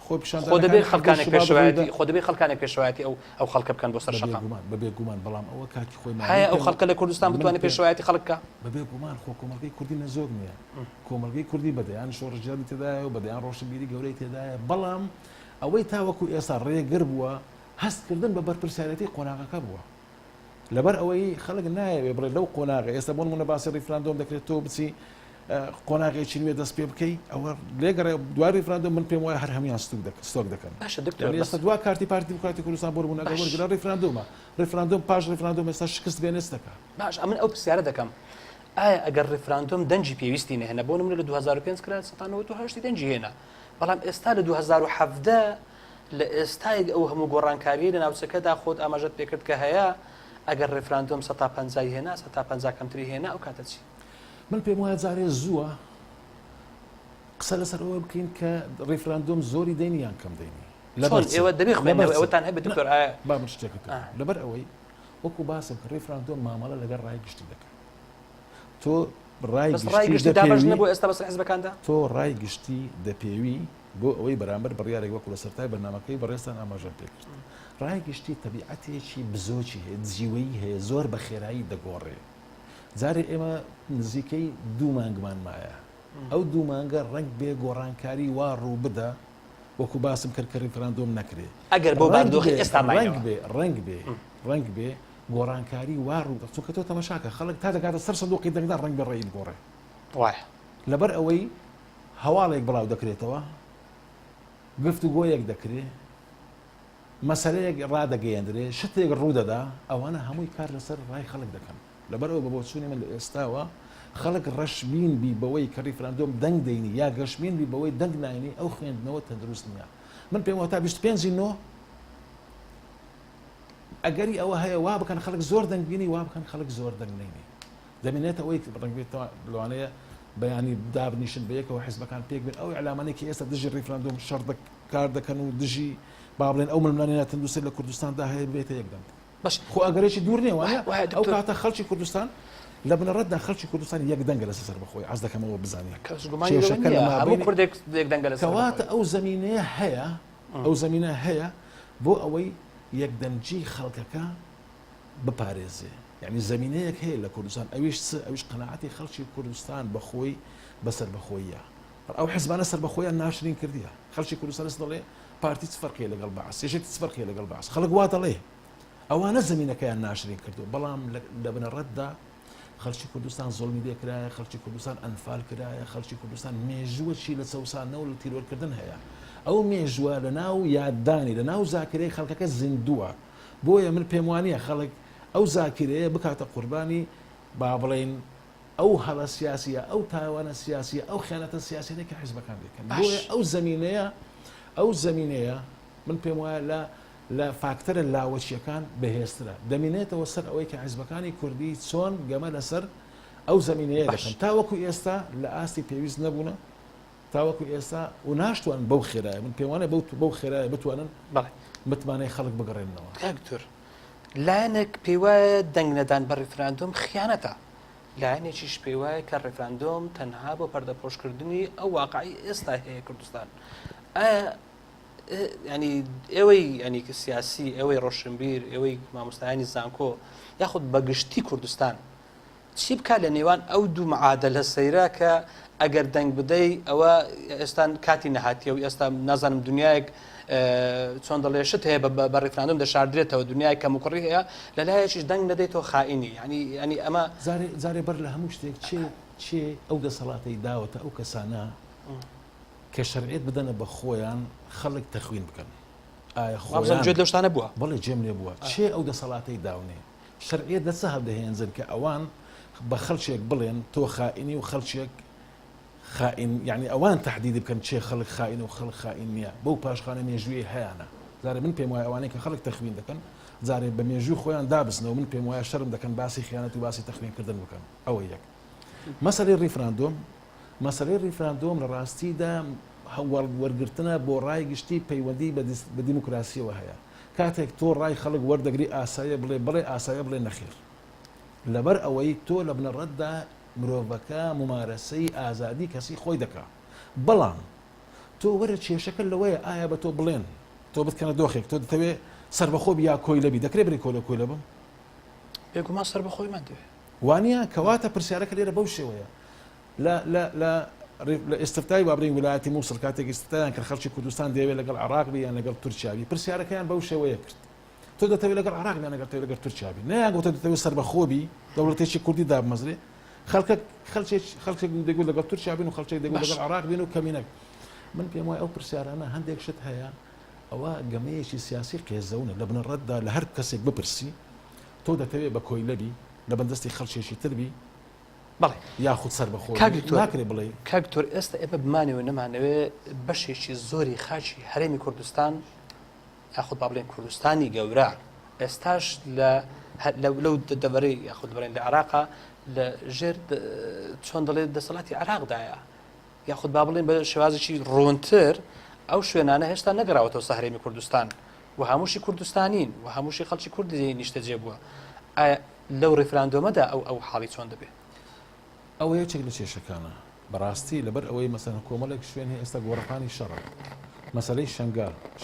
خۆ پیشان خۆ دەبێت خەڵکانێک پێشەوەیەتی خۆ دەبێت خەڵکانێک پێشەوەیەتی ئەو خەڵکە بکەن بۆ سەر شقام بەبێ گومان بەڵام ئەوە کاتی خۆی هەیە ئەو خەڵکە لە کوردستان بتوانێت پێشەوەیەتی خەڵکە بەبێ گومان خۆ کۆمەڵگەی کوردی نەزۆر نییە کۆمەلگەی کوردی بەدەیان شۆڕژیانی تێدایە و بەدەیان ڕۆشنبیری گەورەی تێدایە بەڵام ئەوەی تاوەکو ئێستا ڕێگر بووە هەستکردن بە بەرپرسیارەتی قۆناغەکە بووە لەبەر ئەوەی خەڵک نایەوێ بڵێ لەو قۆناغە ئێستا بۆ نمونە باسی ریفراندۆم دەکرێت تۆ بچی قۆناغێکی نوێ دەست پێ بکەی ئەوە لێگەڕێ دوای ریفراندۆم من پێم وایە هەر هەمیان ستۆک دەکەن باشە دکتۆر ئێستا دوا کارتی پارتی دیموکراتی کوردستان بۆ بوونەکە وەرگرا ریفراندۆمە ریفراندۆم پاش ریفراندۆم ئێستا شکست بێنێست دەکات باش ئەمن ئەو پرسیارە دەکەم ئایا ئەگەر ریفراندۆم دەنجی پێویستی نهێنە بۆ نمونە لە 2005 کرا 1970 دەنجی هێنا بەڵام ئێستا لە 2017 لە ئێستای ئەو هەموو گۆڕانکاری لە ناوچەکەدا خۆت ئاماژەت پێکرد کە هەیە ئەگەر ریفراندۆم 150 هێنا 150 کەمتری هێنا ئەو کاتە چی من پێم وایە جارێ زووە قسە لەسەر ئەوە بکەین کە ریفراندۆم زۆری دەینیان کەم دەینی ئێوە دەبێ خوێندنەوە ئەوەتان هەبێت دکتۆر ئایا با من شتێکت لەبەر ئەوەی وەکو باسم کە ریفراندۆم مامەڵە لەگەڵ ڕای گشتی دەکەن تۆ ڕای گشتی دابش نەبوو ئێستا بەسەر حیزبەکاندا تۆ ڕای گشتی دەپێوی بۆ ئەوەی بەرامبەر بڕیارێک وەکو لە سەرای بەرنامەکەی بەڕێستان ئاماژەم پێکرد ڕای گشتی تەبیعەتێکی بزۆچی هەیە جیوەیی هەیە زۆر بە خێرایی دەگۆڕێ جارێ ئێمە نزیکەی 2 مانگمان مایە ئەو 2 مانگە ڕنگ بێ گۆڕانکاری وا ڕوو بدە وەکو باسم کرد کە ریفراندۆم نەکرێ ئەگەر بۆ باردۆخی ئێستا ڕنگ بێ گۆڕانکاری وا ڕوو چونکە تۆ تەماشاکە خەڵک تا دەکاتە سەر سندوقی دەنگدا ڕنگ بێ ڕێی گۆڕێ وای لەبەر ئەوەی هەواڵێک بڵاو دەکرێتەوە گفتوگۆیەک دەکرێت مەسەلەیەک ڕادەگەیەندرێ شتێک ڕوودەدا ئەوانە هەمووی کار لەسەر ڕای خەڵک دەکەن لەبەرەوە بە بۆچوونی من لە ئێستاوە خەڵک ڕەشبین بی بەوەی کە ریفراندۆم دەنگ دەینی یا گەشتبین بی بەوەی دەنگ ناینی ئەو خوێندنەوە تەندروست نییە من پێم وایە تا 25 ئەگەری ئەوە هەیە وا بکەن خەڵک زۆر دەنگ بینی وا بکەن خەڵک زۆر دەنگ نینی دەمێنێتە ئەوەی ڕەنگێتەوە لەوانەیە بەیانی دابنیشن بەیەکەوە حیزبەکان پێک بێن ئەو ئەلامانێکی ئێستا دژی ریفراندۆم شەڕ کار دەکەن و دژی با بڵێن ئەو ململانێنە تەندروستی لە کوردستاندا هەیە بێتە یەک دەنگ باش خۆ ئەگەرێکی دوور نییە وایە ئەو کاتە خەڵکی کوردستان لە بنەڕەتدا خەڵکی کوردستان یەک دەنگە لەسەر سەر بەخۆی عەز دەکەمەوە بزانێت کەواتە ئەو زەمینەیە هەیە ئەو زەمینە هەیە بۆ ئەوەی یەکدەنگی خەڵکەکە بپارێزێ یعنی زەمینەیەک هەیە لە کوردستان ئەویش قەناعەتی خەڵکی کوردستان بەخۆی بەسەر بەخۆیە ئەو حیزبانە سەر بەخۆیان ناشرین کردیە خەڵکی کوردستان دەڵێ پارتی چ فەرقیە لەگەڵ بەعس یەکێکی چ فەرقیە لەگەڵ بەعس خەڵک وا دەڵێ ئەوانە زەمینەکەیان ناشرین کردو بەڵام لە بنەڕەتدا خەڵکی کوردستان زۆڵمی لێکرایە خەڵکی کوردستان ئەنفال کرایە خەڵکی کوردستان مێژووەکی لە چەوسانەوە لە تیرۆرکردن هەیە ئەو مێژووە لە ناو یاددانی لە ناو زاکرەی خەڵکەکە زیندووە بۆیە من پێم وانییە خەڵک ئەو زاکرەیە بکاتە قوربانی با بڵێن ئەو هەڵە سیاسیە ئەو تاوانە سیاسیە ئەو خیانەتە سیاسیەکە کە حیزبەکان دەکەن بۆیە ئەو زەمینەیە من پێم وایە لە فاکتەرە لاوەچیەکان بەهێزترە دەمێنێتەوە سەر ئەوەی کە حیزبەکانی کوردی چۆن گەمە لەسەر ئەو زەمینەیە دەکەن تاوەکو ئێستا لە ئاستی پێویست نەبوونە تاوەکو ئێستا و ناشتوان بەو خێرایە من پێم وانە بەو خێرایە بتوانن متمانەی خەڵک بگەڕێنەوە دکتۆر لایەنێک پێی وایە دەنگ نەدان بە ریفراندۆم خیانەتە لایەنێکیش پێی وایە کە ریفراندۆم تەنها بۆ پەردەپۆشکردنی ئەو واقعی ئێستا هەیە کوردستان ینی ئێوەی ینی سیاسی ئێوەی ڕۆشنبیر ئێوەی مامۆستایانی زانکۆ یاخود بەگشتی کوردستان چی بکات لە نێوان ئەو دوو معادلە سەیرە کە ئەگەر دەنگ بدەی ئەوە ئێستا کاتی نەهاتیە و ئێستا نازانم دنیایەک چۆن دەڵێشت هەیە بە ریفراندۆم دەشاردرێتەوە دنیای کەموکڕی هەیە لەلایەکیش دەنگ نەدەیتەوە خائینی ینی ئەمە زارێ بەر لە هەموو شتێک چێ ئەو دەسەڵاتی داوەتە ئەو کەسانە کە شەرعیت بدەنە بە خۆیان خەڵک تەخوین بکەن ئایا خۆیان لە شتانە بووە بەڵێ جێم لێ بووە چێ ئەو دەسەڵاتی داونێ شەرعیت دەچە هەڵدەهێنزن کە ئەوان بە خەڵکێک بڵێن تۆ خائینی و خەڵکێک خائین یعنی ئەوان تهدید بکەن چێ خەڵک خائین و خەڵک خائین نییە بەو پاشخانە مێژووی هەیەە زارێ من پێم وایە ئەوانەی کە خەڵک تەخوین دەکەن زارێ بە مێژووی خۆیان دابستنەوە من پێم وایە شەرم دەکەن باسی خیانەت و باسی تەخوینکردن بکەن ئەوە یەک مەسەلەی ریفراندۆم لە ڕاستیدا وەرگرتنە بۆ ڕای گشتی پەیوەندی بە دیموکراسیەوە هەیە کاتێک تۆ ڕای خەڵک وەردەگری ئاسایە بڵێ ئاسایە بڵێ نەخێر لەبەر ئەوەی تۆ لە بنەڕەتدا مرۆڤەکە ممارەسەی ئازادی کەسی خۆی دەکا بەڵام تۆ وەرە کێشەکە لەوەیە ئایا بە تۆ بڵێن تۆ بتکەنە دۆخێک تۆ دەتەوێت سەربەخۆ یا کۆی لەبی دەکرێت بری کۆلە کۆی لەبم بێگومان سەربەخۆیمان دەوێت وانە کەواتە پرسیارەکە لێرە بەو شێوەیە لە ئێستفتای وابرین ویلایەتی مووسڵ کاتێک ئێستایان کە خەڵکی کوردستان دەوێت لەگەڵ عراق بیان لەگەڵ تورکیاوی پرسیارەکەیان بەو شێوەیە کرد تۆ دەتەوێت لەگەڵ عراق بیان لەگەڵ تورکیاوی نەیانگوتە دەتەوێت سەربەخۆبی دەوڵەتێکی کوردی دابمەزرێ خەڵکێک دەگوت لەگەڵ تورکیا بین و خەڵکێک دەگوت لەگەڵ عراق بین و کەمینەک من پێم وایە ئەو پرسیارانە هەندێک شت هەیە ئەوە گەمەیەکی سیاسی قێزەونە لە بنەڕەتدا لە هەر کەسێک بپرسی تۆ دەتەوێت بە کۆی لەبی لە بەندەستی خەڵکێکی تربی بەڵێ یاخود سەربەخۆ ناکرێ بڵێ کاکتۆر ئێستا ئێمە بمانەوە نەمانەوێ بەشێکی زۆری خاچی هەرێمی کوردستان یاخود با بڵێن کوردستانی گەورە ئێستاش لەو دەبەرەی یاخود بڵێن لە عراقا لە ژێر چۆن دەڵێت دەسەڵاتی عراقدایە یاخود با بڵێن بە شێوازێکی ڕۆنتر ئەو شوێنانە هێشتا نەگەڕاوەتەوە سەهرێمی کوردستان و هەمووشی کوردستانین و هەمووشی خەڵکی کوردی نیشتە جێبووە لەو ڕێفراندۆمەدا ئەو حاڵی چۆن دەبێت ئەوە یەکێک لە کێشەکانە بەڕاستی لەبەر ئەوەی مەسەن کۆمەڵێک شوێن هەیە ئێستا گۆڕەپانی شەڕە مەسەلەی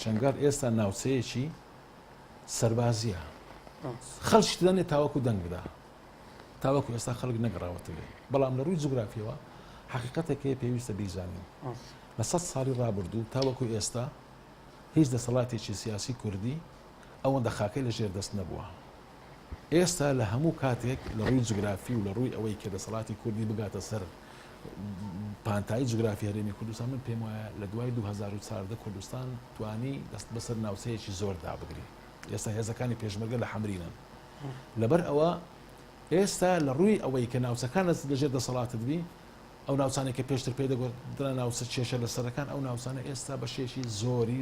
شەنگار ئێستا ناوچەیەکی سەربازیە خەڵکی دەنێ تاوەکو دەنگ بدا تاوەکو ئێستا خەڵک نەگەڕاوەتەوێ بەڵام لە ڕووی جوگرافیەوە حقیقەتێکی پێویستە بیزانین لە 100 ساڵی ڕابردوو تاوەکو ئێستا هیچ دەسەڵاتێکی سیاسی کوردی ئەوەندە خاکەی لە ژێر دەست نەبووە ئێستا لە هەموو کاتێک لە ڕووی جوگرافی و لە ڕووی ئەوەی کە دەسەڵاتی کوردی بگاتە سەر پانتایی جوگرافی هەرێمی کوردستان من پێم وایە لە دوای 2014 کوردستان توانی دەست بەسەر ناوچەیەکی زۆر دابگری ئێستا هێزەکانی پێشمەرگە لە حەمرینن لەبەر ئەوە ئێستا لە ڕووی ئەوەی کە ناوچەکان لەژێر دەسەڵاتت بی ئەو ناوچانێککە پێشتر پێ دەگوترا ناوچە کێشە لە سەرەکان ئەو ناوچانە ئێستا بە شێشی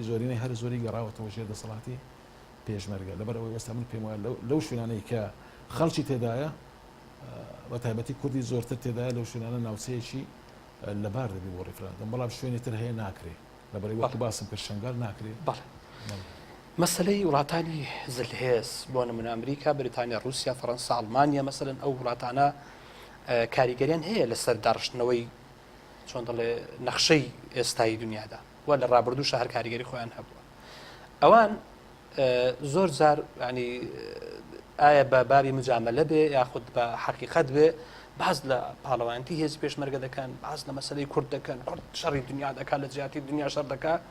زۆرینەی هەر زۆری گەڕاوەتەوە ژێر دەسەڵاتی پێشمەرگە لەبەر ئەوەی ئێستا من پێم وایە لەو شوێنانەی کە خەڵکی تێدایە بە تایبەتی کوردی زۆرتر تێدایە لەو شوێنانە ناوچەیەکی لەبار دەبی بۆ ڕێفراندۆم بەڵام شوێنی تر هەیە ناکرێ لەبەرەوەی وەکو باسم کرد شەنگار ناکرێ مەسلەی وڵاتانی زلهێز بۆ نمونە ئەمریکا بریتانیا رووسیا فەڕەنسا ئەڵمانیا مەسەلەن ئەو وڵاتانە کاریگەریان هەیە لەسەر داڕشتنەوەی چۆن دەڵێ نەخشەی ئێستایی دنیادا و لە ڕابردوو شەهر کاریگەری خۆیان هەبووە ئەوان زۆر جار ینی ئایا بە بابی مجاملە بێ یاخود بە حقیقەت بێ باز لە پاڵەوانتی هێزی پێشمەرگە دەکەن باز لە مەسلەی کورد دەکەن کورد شەڕی دنیا دەکات لە جیاتی دنیا شەڕ دەکات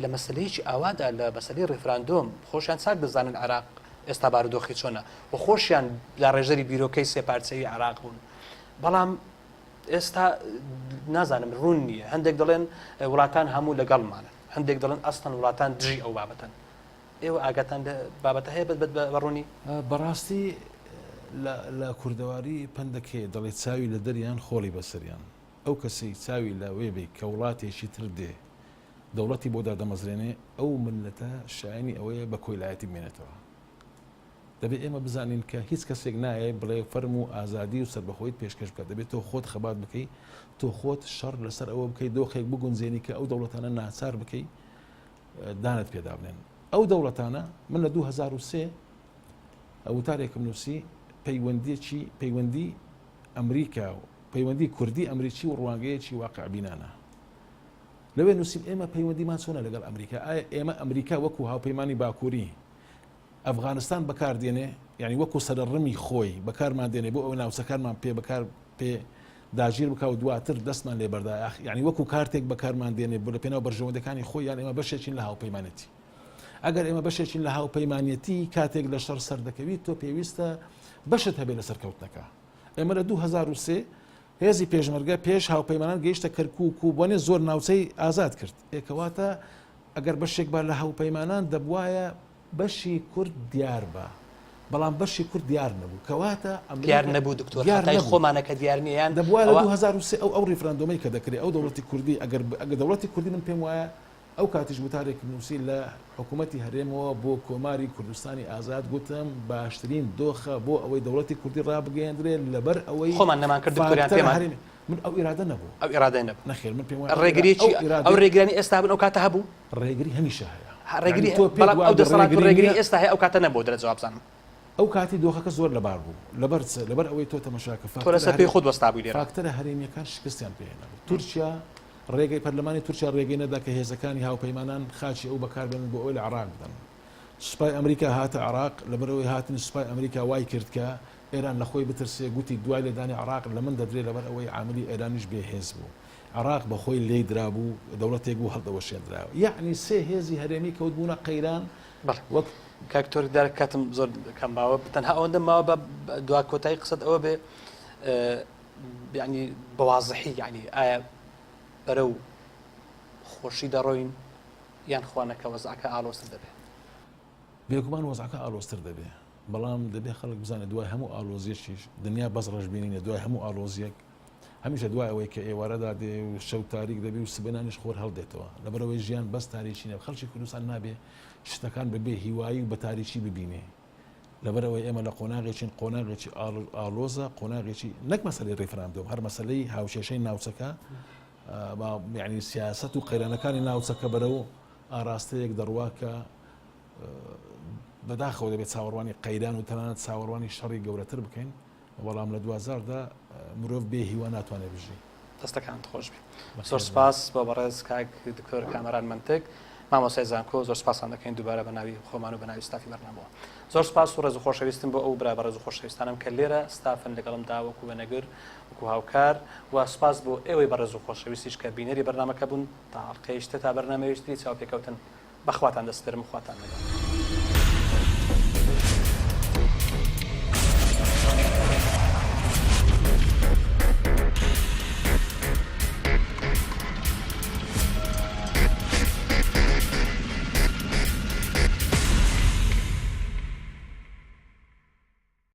لە مەسلەیەکی ئاوادا لە مەسلەی ڕێفراندۆم خۆشیان چاک دەزانن عراق ئێستا بارودۆخی چۆنە و خۆشیان لە ڕێژەری بیرۆکەی سێپارچەی عراق بوون بەڵام ئێستا نازانم ڕوون نییە هەندێک دەڵێن وڵاتان هەموو لەگەڵمانن هەندێک دەڵێن ئەستن وڵاتان دژی ئەو بابەتن ئێوە ئاگاتان بابەتە هەیە بەڕوونی بەڕاستی لە کوردەواری پندەکێ دەڵێت چاوی لە دەریان خۆڵی بەسەریان ئەو کەسی چاوی لە وێبێ کە وڵاتێکی تر دێ دەوڵەتی بۆ دادەمەزرێنێ ئەو ملەتە شایانی ئەوەیە بە کۆیلایەتی بمێنێتەوە دەبێت ئێمە بزانین کە هیچ کەسێک نایە بڵێ فەرم و ئازادی و سەربەخۆیت پێشکەش بکات دەبێت تۆ خۆت خەبات بکەی تۆ خۆت شەڕ لەسەر ئەوە بکەیت دۆخێک بگونجێنی کە ئەو دەوڵەتانە ناچار بکەی دانت پێدا بنێن ئەو دەوڵەتانە من لە 2003 ئەوتارێکم نووسی پەیوەندی ئەمریکا و پەیوەندی کوردی ئەمریکی و ڕوانگەیەکی واقعبینانە لەوێ نووسیم ئێمە پەیوەندیمان چۆنە لەگەڵ ئەمریکا ئایا ئێمە ئەمریکا وەکو هاوپەیمانی باکووری ئەفغانستان بەکاردێنێ یعنی وەکو سەرڕمی خۆی بەکارمان دێنێ بۆ ئەو ناوچەکانمان پێ داگیر بکە و دواتر دەستمان لێ بەردا یعنی وەکو کارتێک بەکارمان دێنێ بۆ لە پێناو بەرژەوەندەکانی خۆی یان ئێمە بەشێکین لە هاوپەیمانەتی ئەگەر ئێمە بەشێکین لە هاوپەیمانەتی کاتێک لە شەڕ سەردەکەویت تۆ پێویستە بەشت هەبێ لە سەرکەوتنەکە ئێمە لە 2003 هێزی پێشمەرگە پێش هاوپەیمانان گەیشتە کەرکووک و بۆنێ زۆر ناوچەی ئازاد کرد ئێکەواتە ئەگەر بەشێک بار لە هاوپەیمانان دەبوایە بەشی کورد دیار بە بەڵام بەشی کورد دیار نەبوو کەواتە دیار نەبوو دکتۆر حتای خۆمانەکە دیار نییان دەبوایە لە 2003 ئەو ڕێفراندۆمەی کە دەکرێت ئەو دەوڵەتی کوردی ئەگەر دەوڵەتی کوردی من پێم وایە ئەو کاتیش وتارێک نووسی لە حکوومەتی هەرێمەوە بۆ کۆماری کوردستانی ئازاد گوتم باشترین دۆخە بۆ ئەوەی دەوڵەتی کوردی ڕابگەیاندرێت لەبەر ئەوەی خۆمان نەمان کرد دکتۆریان پێمان من ئەو ئیرادە نەبوو ئەو ئێرادەی نەبوو نەخێر من پێم ڕێگریی ئەو ڕێگرانی ئێستا بن ئەو کاتە هەبوو ڕێگری هەمیشە هەیە ڕێگری بەڵام ئەو دەسەڵات ڕێگری ئێستا هەیە ئەو کاتە نەبوو دەرەجەواب بزانم ئەو کاتی دۆخەکە زۆر لەبار بوو لەبەر ئەوەی تۆ تەماشاکە تۆ لەسەر پێی خۆت وەستا بووی لێرە فاکتەرە هەرێمیەکان شکستیان پێهێنا تورکیا ڕێگەی پەرلەمانی تورکیا ڕێگەی نەدا کە هێزەکانی هاوپەیمانان خاچی ئەو بەکاربێنن بۆ ئەوی لە عراق بدەن سوپای ئەمریکا هاتە عراق لەبەرەوەی هاتن سوپای ئەمریکا وای کرد کە ئێران لە خۆی بترسێ گوتی دوای لێدانی عراق لە من دەدرێت لەبەر ئەوەی عاملی ئێرانیش بێهێز بوو عراق بەخۆی لێی درابوو دەوڵەتێک بوو هەڵدەوەشێنراوە یعنی سێ هێزی هەرێمی کەوت بوونە قەیران وەک کاکتۆری دار کاتم زۆر کەم باوە تەنها ئەوەندە ماوە بە دوا کۆتایی قسەت ئەوە بێ ینی بەوازحی ینی ئایا بەرە و خۆشی دەڕۆین یان خوانەکە وەزعەکە ئالۆستر دەبێت بێگومان وەزعەکە ئالۆستر دەبێت بەڵام دەبێت خەڵک بزانێت دوای هەموو ئالۆزیەکیش دنیا بەس ڕژبینینە دوای هەموو ئالۆزیەک هەمیشە دوای ئەوەی کە ئێوارەدا دێ و شەو تاریک دەبێ و سبێنانیش خۆر هەڵدێتەوە لەبەرەوەی ژیان بەس تاریکی نە خەڵکی کوردستان نابێ شتەکان ببێ هیوایی و بە تاریکی ببینێ لەبەرەوەی ئێمە لە قۆناغێکین قۆناغێکی ئالۆزە قۆناغێکی نەک مەسەلەی ڕێفراندۆم هەر مەسەلەی هاوشێشەی ناوچەکە یعنی سیاست و قەیرانەکانی ناوچەکە بەرەو ئاراستەیەک دەڕواکە بەداخەوە دەبێت چاوەڕوانی قەیران و تەنانەت چاوەڕوانی شەڕی گەورەتر بکەین بەڵام لە 2000دا مرۆڤ بێ هیوا ناتوانێت بژی دەستەکانت خۆش بێ زۆر سپاس بۆ بەڕێز کاک دکتۆر کامەران منتێک مامۆستای زانکۆ زۆر سپاسان دەکەین دووبارە بە ناوی خۆمان و بە ناوی ستافی بەرنامەوە زۆر سپاس و ڕێز و خۆشەویستم بۆ ئەو برا بەڕێز و خۆشەویستانم کە لێرە ستافن لەگەڵمدا وەکو بەنەگر وەکو هاوکار و سپاس بۆ ئێوەی بەڕێز و خۆشەویستیش کە بینەری بەرنامەکە بوون تا هەڵقەیشتە تا بەرنامەویستی چاوپێکەوتن بەخواتان دەسپێرم خواتان لەگەڵ